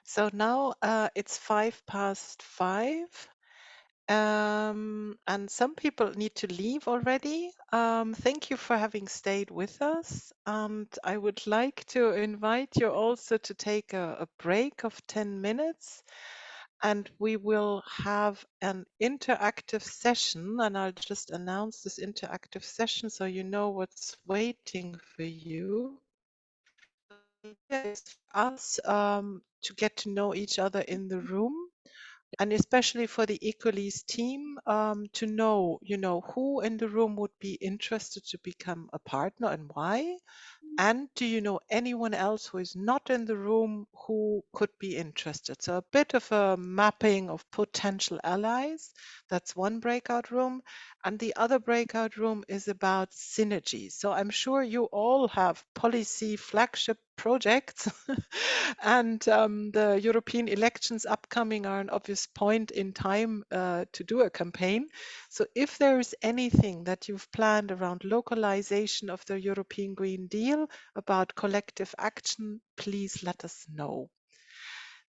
[SPEAKER 1] So now it's 5:05. and some people need to leave already. Thank you for having stayed with us. And I would like to invite you also to take a break of 10 minutes. And we will have an interactive session. And I'll just announce this interactive session so you know what's waiting for you. It's for us to get to know each other in the room, and especially for the ECOLISE team, to know, who in the room would be interested to become a partner and why. And do you know anyone else who is not in the room who could be interested? So a bit of a mapping of potential allies. That's one breakout room. And the other breakout room is about synergy. So I'm sure you all have policy flagship projects and the European elections upcoming are an obvious point in time to do a campaign. So if there is anything that you've planned around localization of the European Green Deal, about collective action, please let us know.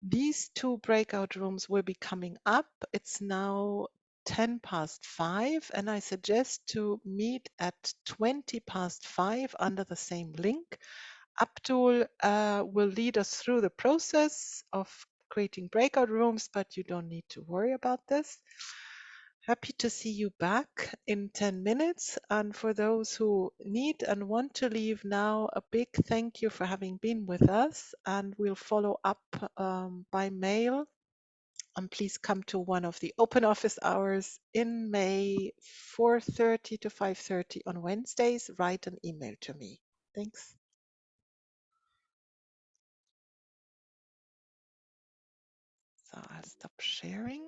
[SPEAKER 1] These two breakout rooms will be coming up. It's now 5:10, and I suggest to meet at 5:20 under the same link. Abdul will lead us through the process of creating breakout rooms, but you don't need to worry about this. Happy to see you back in 10 minutes. And for those who need and want to leave now, a big thank you for having been with us. And we'll follow up by mail. And please come to one of the open office hours in May, 4:30 to 5:30 on Wednesdays. Write an email to me. Thanks. So I'll stop sharing.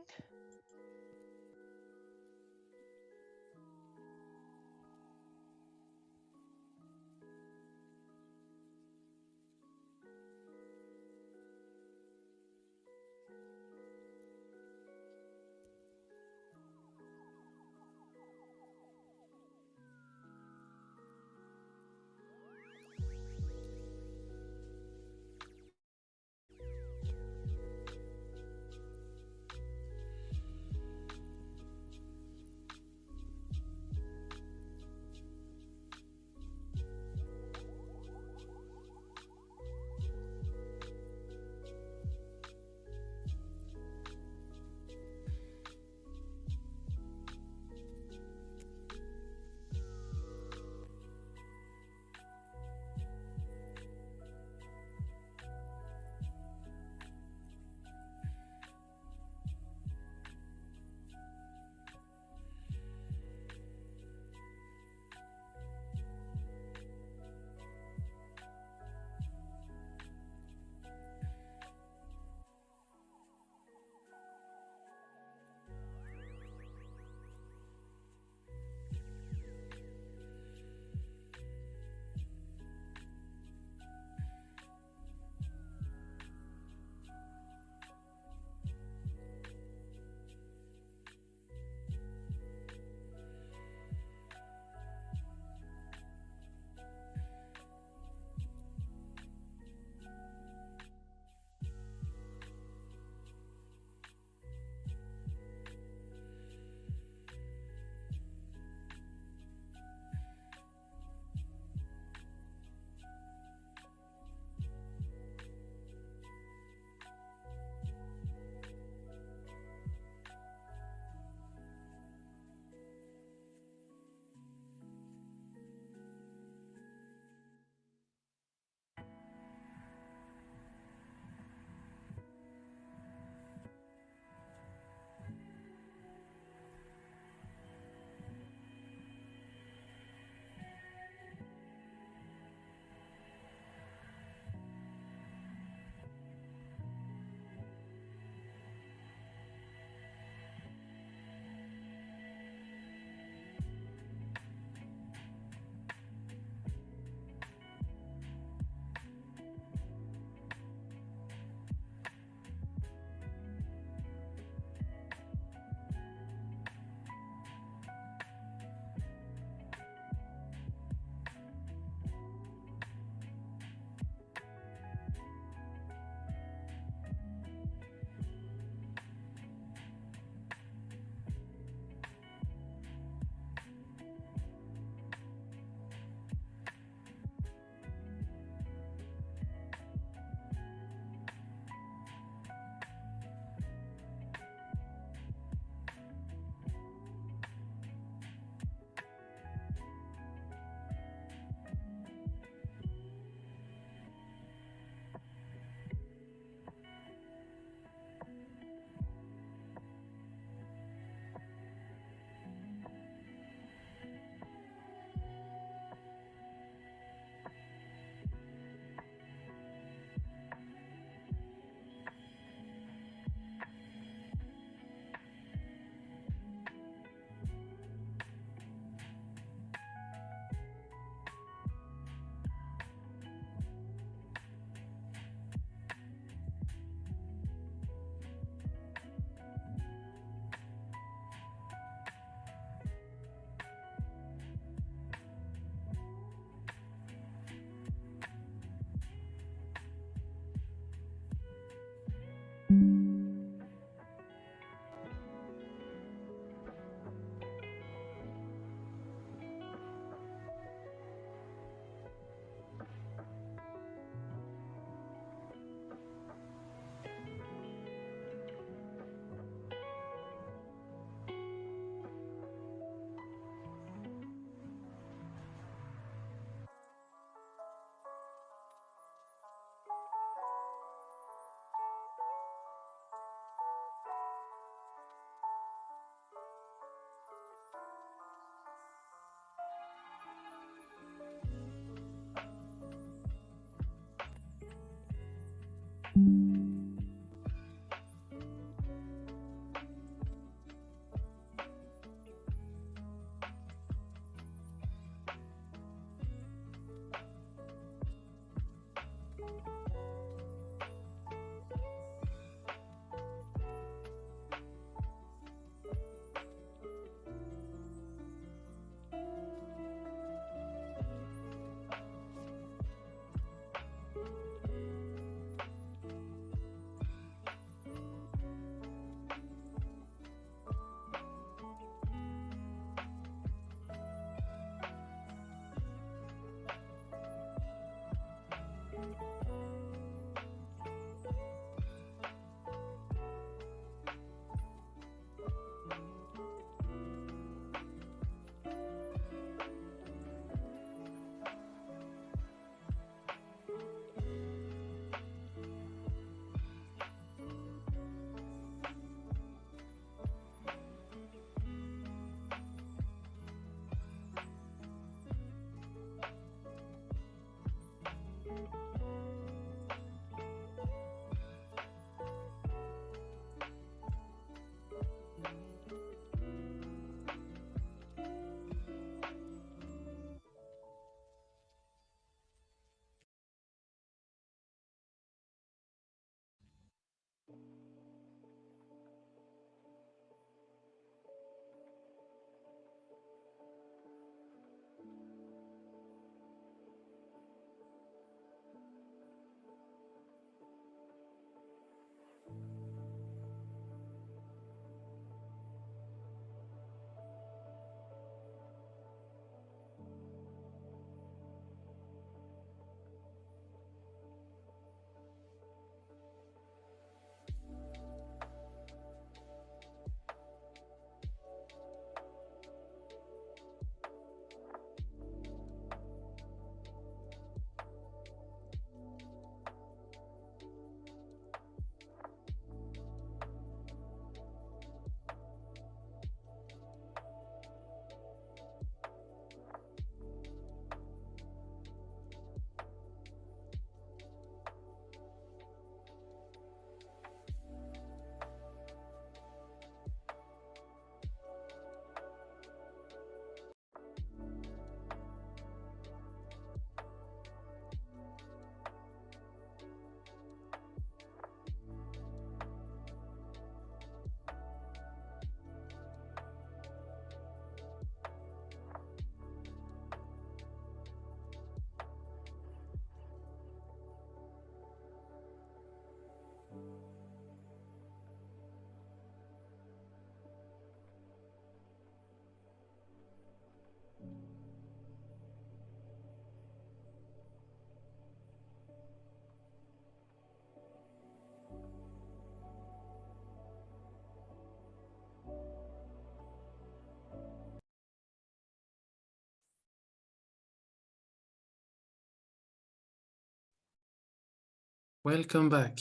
[SPEAKER 6] Welcome back.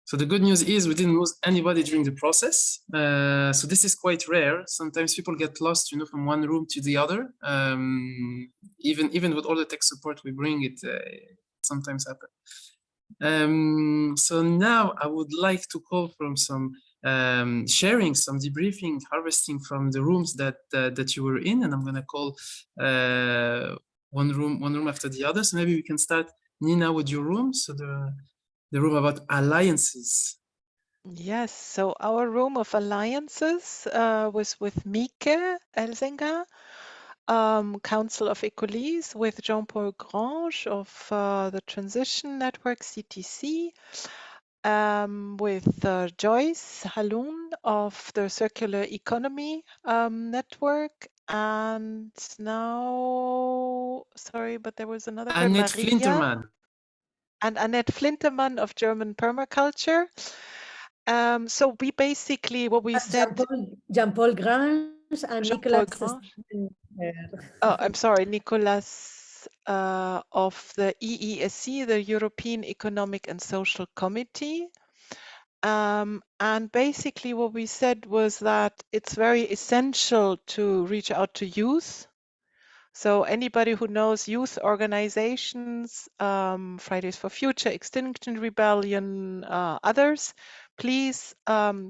[SPEAKER 6] So the good news is we didn't lose anybody during the process. So this is quite rare. Sometimes people get lost, you know, from one room to the other. Even with all the tech support we bring, it sometimes happens. So now I would like to call from some sharing, some debriefing, harvesting from the rooms that you were in, and I'm gonna call one room after the other. So maybe we can start, Nina, with your room. So the room about alliances.
[SPEAKER 1] Yes, so our room of alliances was with Mieke Elsinger, Council of ECOLISE, with Jean-Paul Grange of the Transition Network, CTC, with Joyce Haloun of the Circular Economy Network, and now, sorry, but there was another person,
[SPEAKER 6] Annette
[SPEAKER 1] Maria,
[SPEAKER 6] Flinterman.
[SPEAKER 1] and Annette Flinterman of German Permaculture. So we basically, what we said,
[SPEAKER 7] Jean-Paul Grange and
[SPEAKER 1] Jean-Paul
[SPEAKER 7] Nicolas.
[SPEAKER 1] Oh, I'm sorry, Nicolas of the EESC, the European Economic and Social Committee. And basically what we said was that it's very essential to reach out to youth. So anybody who knows youth organizations, Fridays for Future, Extinction Rebellion, others, please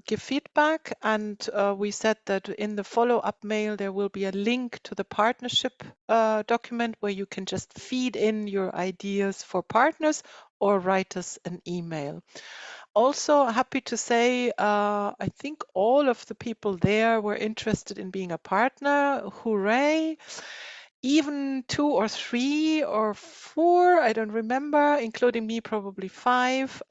[SPEAKER 1] give feedback. And we said that in the follow-up mail, there will be a link to the partnership document where you can just feed in your ideas for partners or write us an email. Also happy to say, I think all of the people there were interested in being a partner. Hooray! Even 2 or 3 or 4, I don't remember, including me, probably 5,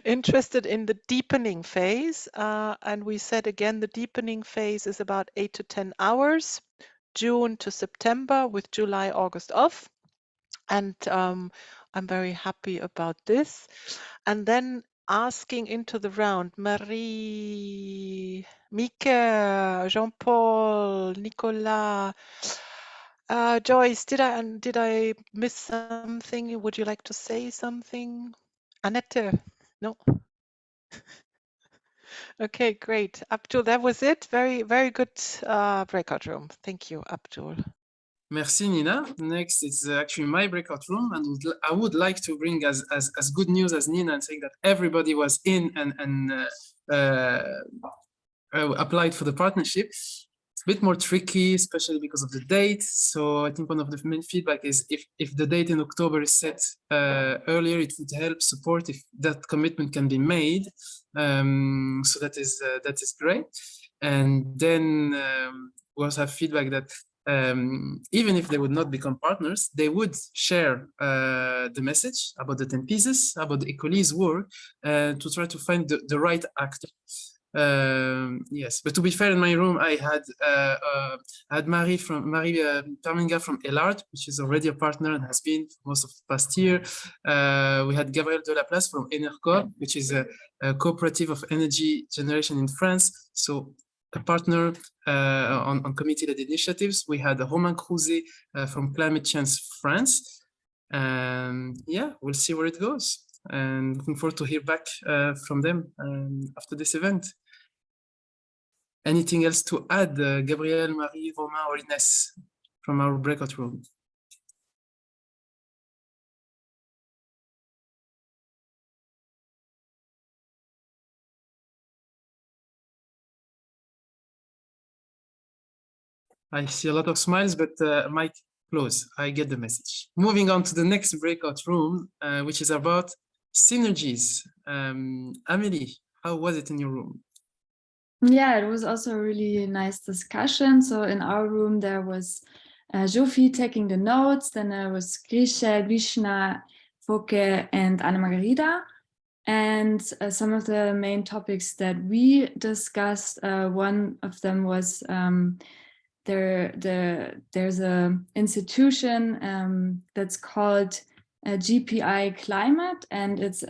[SPEAKER 1] interested in the deepening phase. And we said again, the deepening phase is about 8 to 10 hours, June to September, with July, August off. And I'm very happy about this. And then asking into the round, Marie, Mieke, Jean-Paul, Nicolas, Joyce, did I miss something? Would you like to say something? Annette? No? Okay, great. Abdul, that was it. Very, very good breakout room. Thank you, Abdul.
[SPEAKER 6] Merci, Nina. Next, it's actually my breakout room, and I would like to bring as good news as Nina and saying that everybody was in and applied for the partnership. It's a bit more tricky, especially because of the date. So I think one of the main feedback is if the date in October is set earlier, it would help support if that commitment can be made. So that is great. And then we also have feedback that even if they would not become partners, they would share the message about the 10 pieces, about the ECOLISE work, to try to find the right actor. Yes, but to be fair, in my room, I had Marie Terminga from Elart, which is already a partner and has been for most of the past year. We had Gabriel Delaplace from Enerco, which is a cooperative of energy generation in France. So a partner on community-led initiatives. We had Romain Crouzet from Climate Change France. Yeah, we'll see where it goes. And looking forward to hear back from them after this event. Anything else to add, Gabriel, Marie, Romain, or Ines from our breakout room? I see a lot of smiles, but mic close. I get the message. Moving on to the next breakout room, which is about synergies. Amélie, how was it in your room?
[SPEAKER 2] Yeah, it was also a really nice discussion. So in our room, there was Jofi taking the notes, then there was Grisha, Vishna, Foke, and Anna Margarida. And some of the main topics that we discussed, one of them was there's a institution that's called GPI Climate, and it's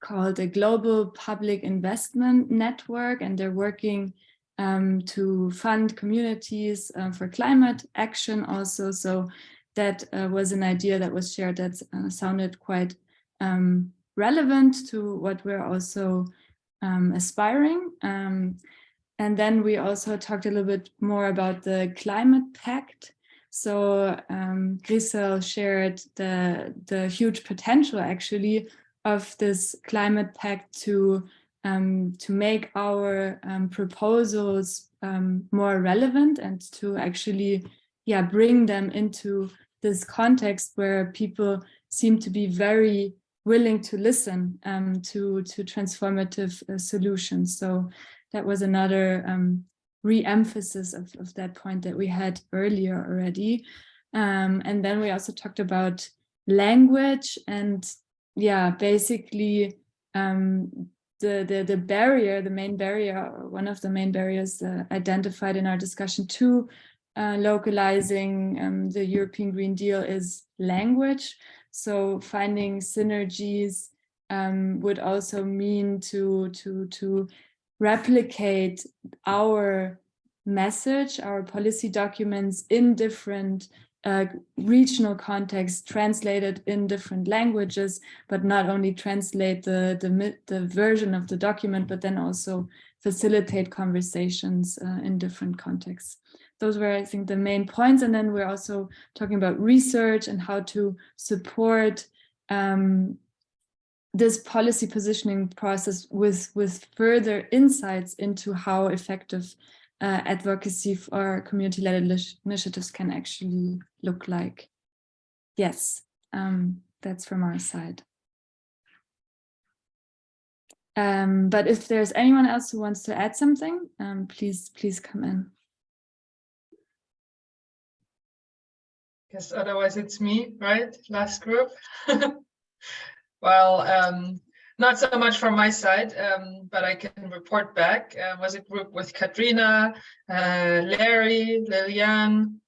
[SPEAKER 2] called a Global Public Investment Network, and they're working to fund communities for climate action also. So that was an idea that was shared that sounded quite relevant to what we're also aspiring. And then we also talked a little bit more about the climate pact. So Grisel shared the huge potential actually of this climate pact to make our proposals more relevant and to actually bring them into this context where people seem to be very willing to listen to transformative solutions. So that was another re-emphasis of that point that we had earlier already. And then we also talked about language and basically the barrier, the main barrier, or one of the main barriers identified in our discussion to localizing the European Green Deal is language. So finding synergies would also mean to replicate our message, our policy documents in different regional contexts, translated in different languages, but not only translate the version of the document, but then also facilitate conversations in different contexts. Those were, I think, the main points. And then we're also talking about research and how to support this policy positioning process with further insights into how effective advocacy for community-led initiatives can actually look like. Yes, that's from our side. But if there's anyone else who wants to add something, please come in.
[SPEAKER 8] Guess otherwise it's me, right? Last group. Well, not so much from my side, but I can report back. Was a group with Katrina, Larry, Lilian,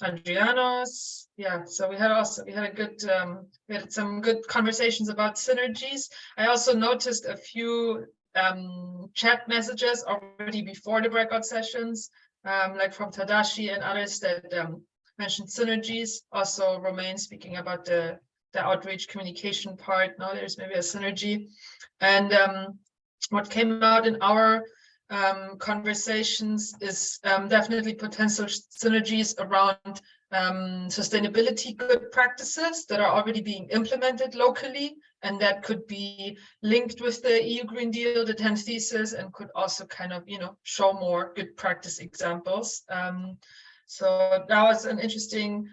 [SPEAKER 8] Adrianos. Yeah, so we had a good we had some good conversations about synergies. I also noticed a few chat messages already before the breakout sessions, like from Tadashi and others that mentioned synergies. Also Romain speaking about the outreach communication part. Now there's maybe a synergy. And what came out in our conversations is definitely potential synergies around sustainability good practices that are already being implemented locally, and that could be linked with the EU Green Deal, the 10 thesis, and could also kind of, show more good practice examples. So that was an interesting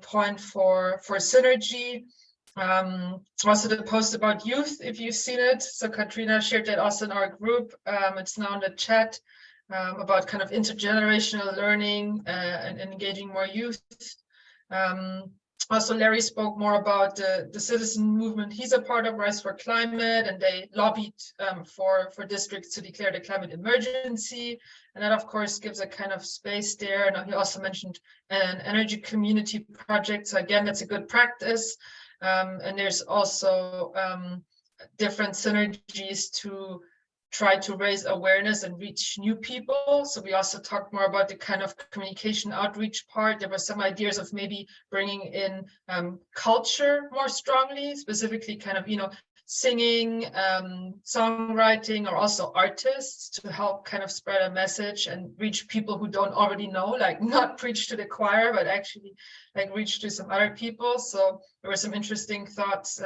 [SPEAKER 8] point for synergy. Also the post about youth, if you've seen it. So Katrina shared that also in our group. It's now in the chat about kind of intergenerational learning and engaging more youth. Also, Larry spoke more about the citizen movement he's a part of, Rise for Climate, and they lobbied for districts to declare the climate emergency. And that, of course, gives a kind of space there. And he also mentioned an energy community project. So again, that's a good practice. And there's also different synergies to try to raise awareness and reach new people. So we also talked more about the kind of communication outreach part. There were some ideas of maybe bringing in culture more strongly, specifically kind of, singing, songwriting, or also artists to help kind of spread a message and reach people who don't already know, like not preach to the choir, but actually like reach to some other people. So there were some interesting thoughts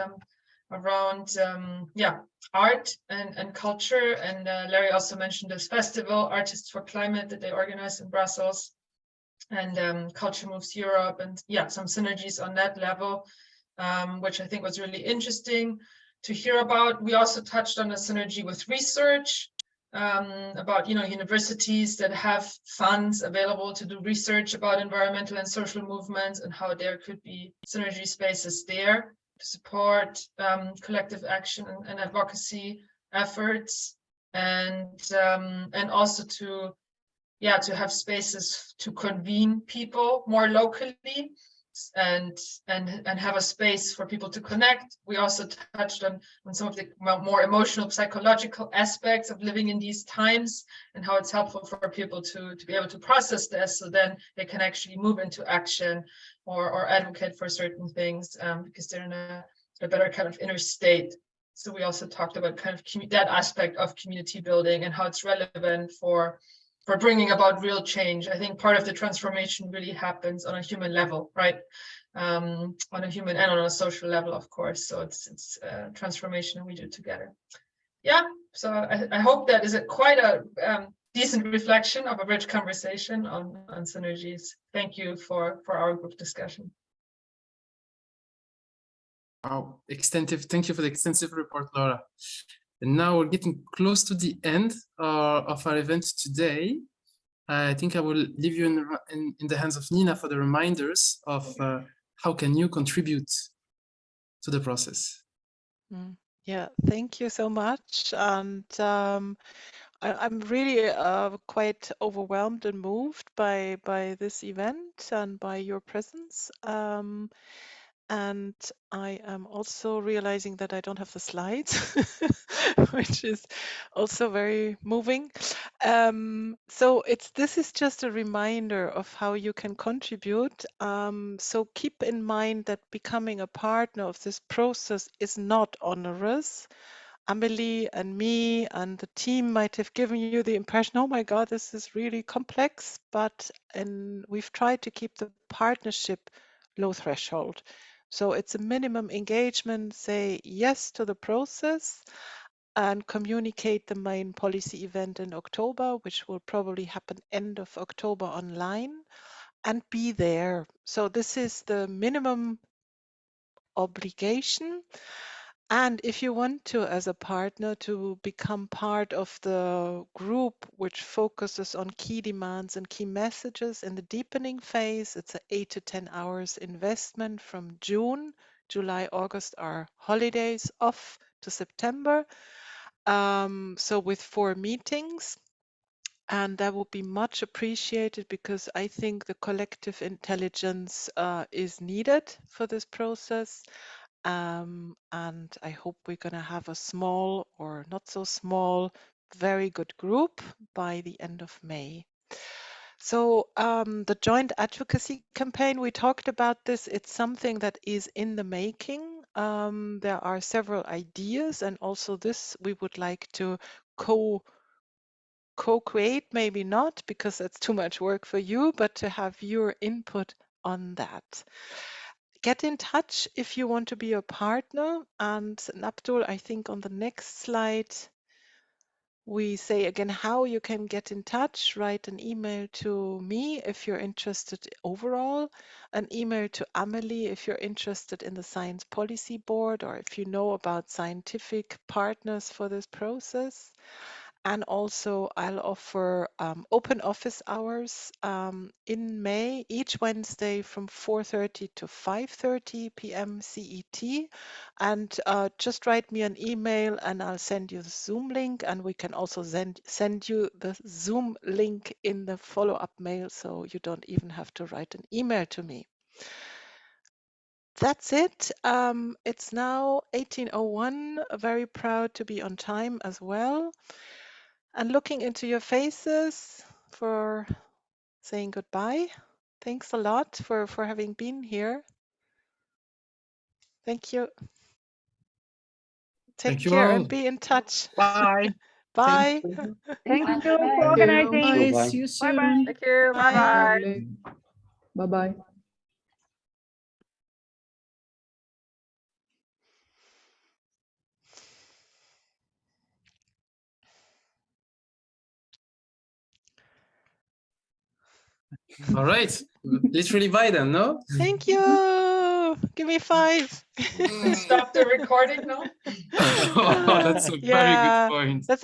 [SPEAKER 8] around art and culture. And Larry also mentioned this festival, Artists for Climate, that they organized in Brussels, and Culture Moves Europe, and some synergies on that level, which I think was really interesting to hear about. We also touched on a synergy with research, about universities that have funds available to do research about environmental and social movements, and how there could be synergy spaces there to support collective action and advocacy efforts, and also to have spaces to convene people more locally. and have a space for people to connect. We also touched on some of the more emotional, psychological aspects of living in these times and how it's helpful for people to be able to process this, so then they can actually move into action or advocate for certain things, because they're in a better kind of inner state. So we also talked about kind of that aspect of community building and how it's relevant for bringing about real change. I think part of the transformation really happens on a human level, right? On a human and on a social level, of course. So it's transformation we do together. Yeah, so I hope that is quite a decent reflection of a rich conversation on synergies. Thank you for our group discussion.
[SPEAKER 6] Wow, extensive. Thank you for the extensive report, Laura. And now we're getting close to the end of our event today. I think I will leave you in the hands of Nina for the reminders of how can you contribute to the process.
[SPEAKER 1] Yeah, thank you so much. And I'm really quite overwhelmed and moved by this event and by your presence. And I am also realizing that I don't have the slides, which is also very moving. So this is just a reminder of how you can contribute. So keep in mind that becoming a partner of this process is not onerous. Amelie and me and the team might have given you the impression, oh my God, this is really complex, but we've tried to keep the partnership low threshold. So it's a minimum engagement, say yes to the process and communicate the main policy event in October, which will probably happen end of October online, and be there. So this is the minimum obligation. And if you want to, as a partner, to become part of the group which focuses on key demands and key messages in the deepening phase, it's an 8 to 10 hours investment from June. July, August are holidays, off to September. So with 4 meetings. And that would be much appreciated, because I think the collective intelligence is needed for this process. And I hope we're going to have a small or not so small, very good group by the end of May. So the joint advocacy campaign, we talked about this. It's something that is in the making. There are several ideas, and also this we would like to co-create, maybe not, because that's too much work for you, but to have your input on that. Get in touch if you want to be a partner. And Abdul, I think on the next slide, we say again how you can get in touch. Write an email to me if you're interested overall, an email to Amelie if you're interested in the Science Policy Board, or if you know about scientific partners for this process. And also I'll offer open office hours in May, each Wednesday from 4:30 to 5:30 p.m. CET. And just write me an email and I'll send you the Zoom link. And we can also send you the Zoom link in the follow-up mail, so you don't even have to write an email to me. That's it. It's now 18:01. Very proud to be on time as well. And looking into your faces for saying goodbye. Thanks a lot for having been here. Thank you. Take
[SPEAKER 6] Thank you
[SPEAKER 1] care
[SPEAKER 6] all.
[SPEAKER 1] and be in touch.
[SPEAKER 3] Bye.
[SPEAKER 1] Bye.
[SPEAKER 7] Thank you for
[SPEAKER 2] Bye.
[SPEAKER 7] organizing.
[SPEAKER 4] Bye.
[SPEAKER 2] Bye. See you soon.
[SPEAKER 7] Bye-bye.
[SPEAKER 9] Thank you.
[SPEAKER 1] Bye.
[SPEAKER 9] Bye-bye.
[SPEAKER 2] Bye-bye.
[SPEAKER 6] All right. Literally by them, no?
[SPEAKER 1] Thank you. Give me 5.
[SPEAKER 8] Stop the recording now.
[SPEAKER 6] Oh, that's a very good point.
[SPEAKER 1] That's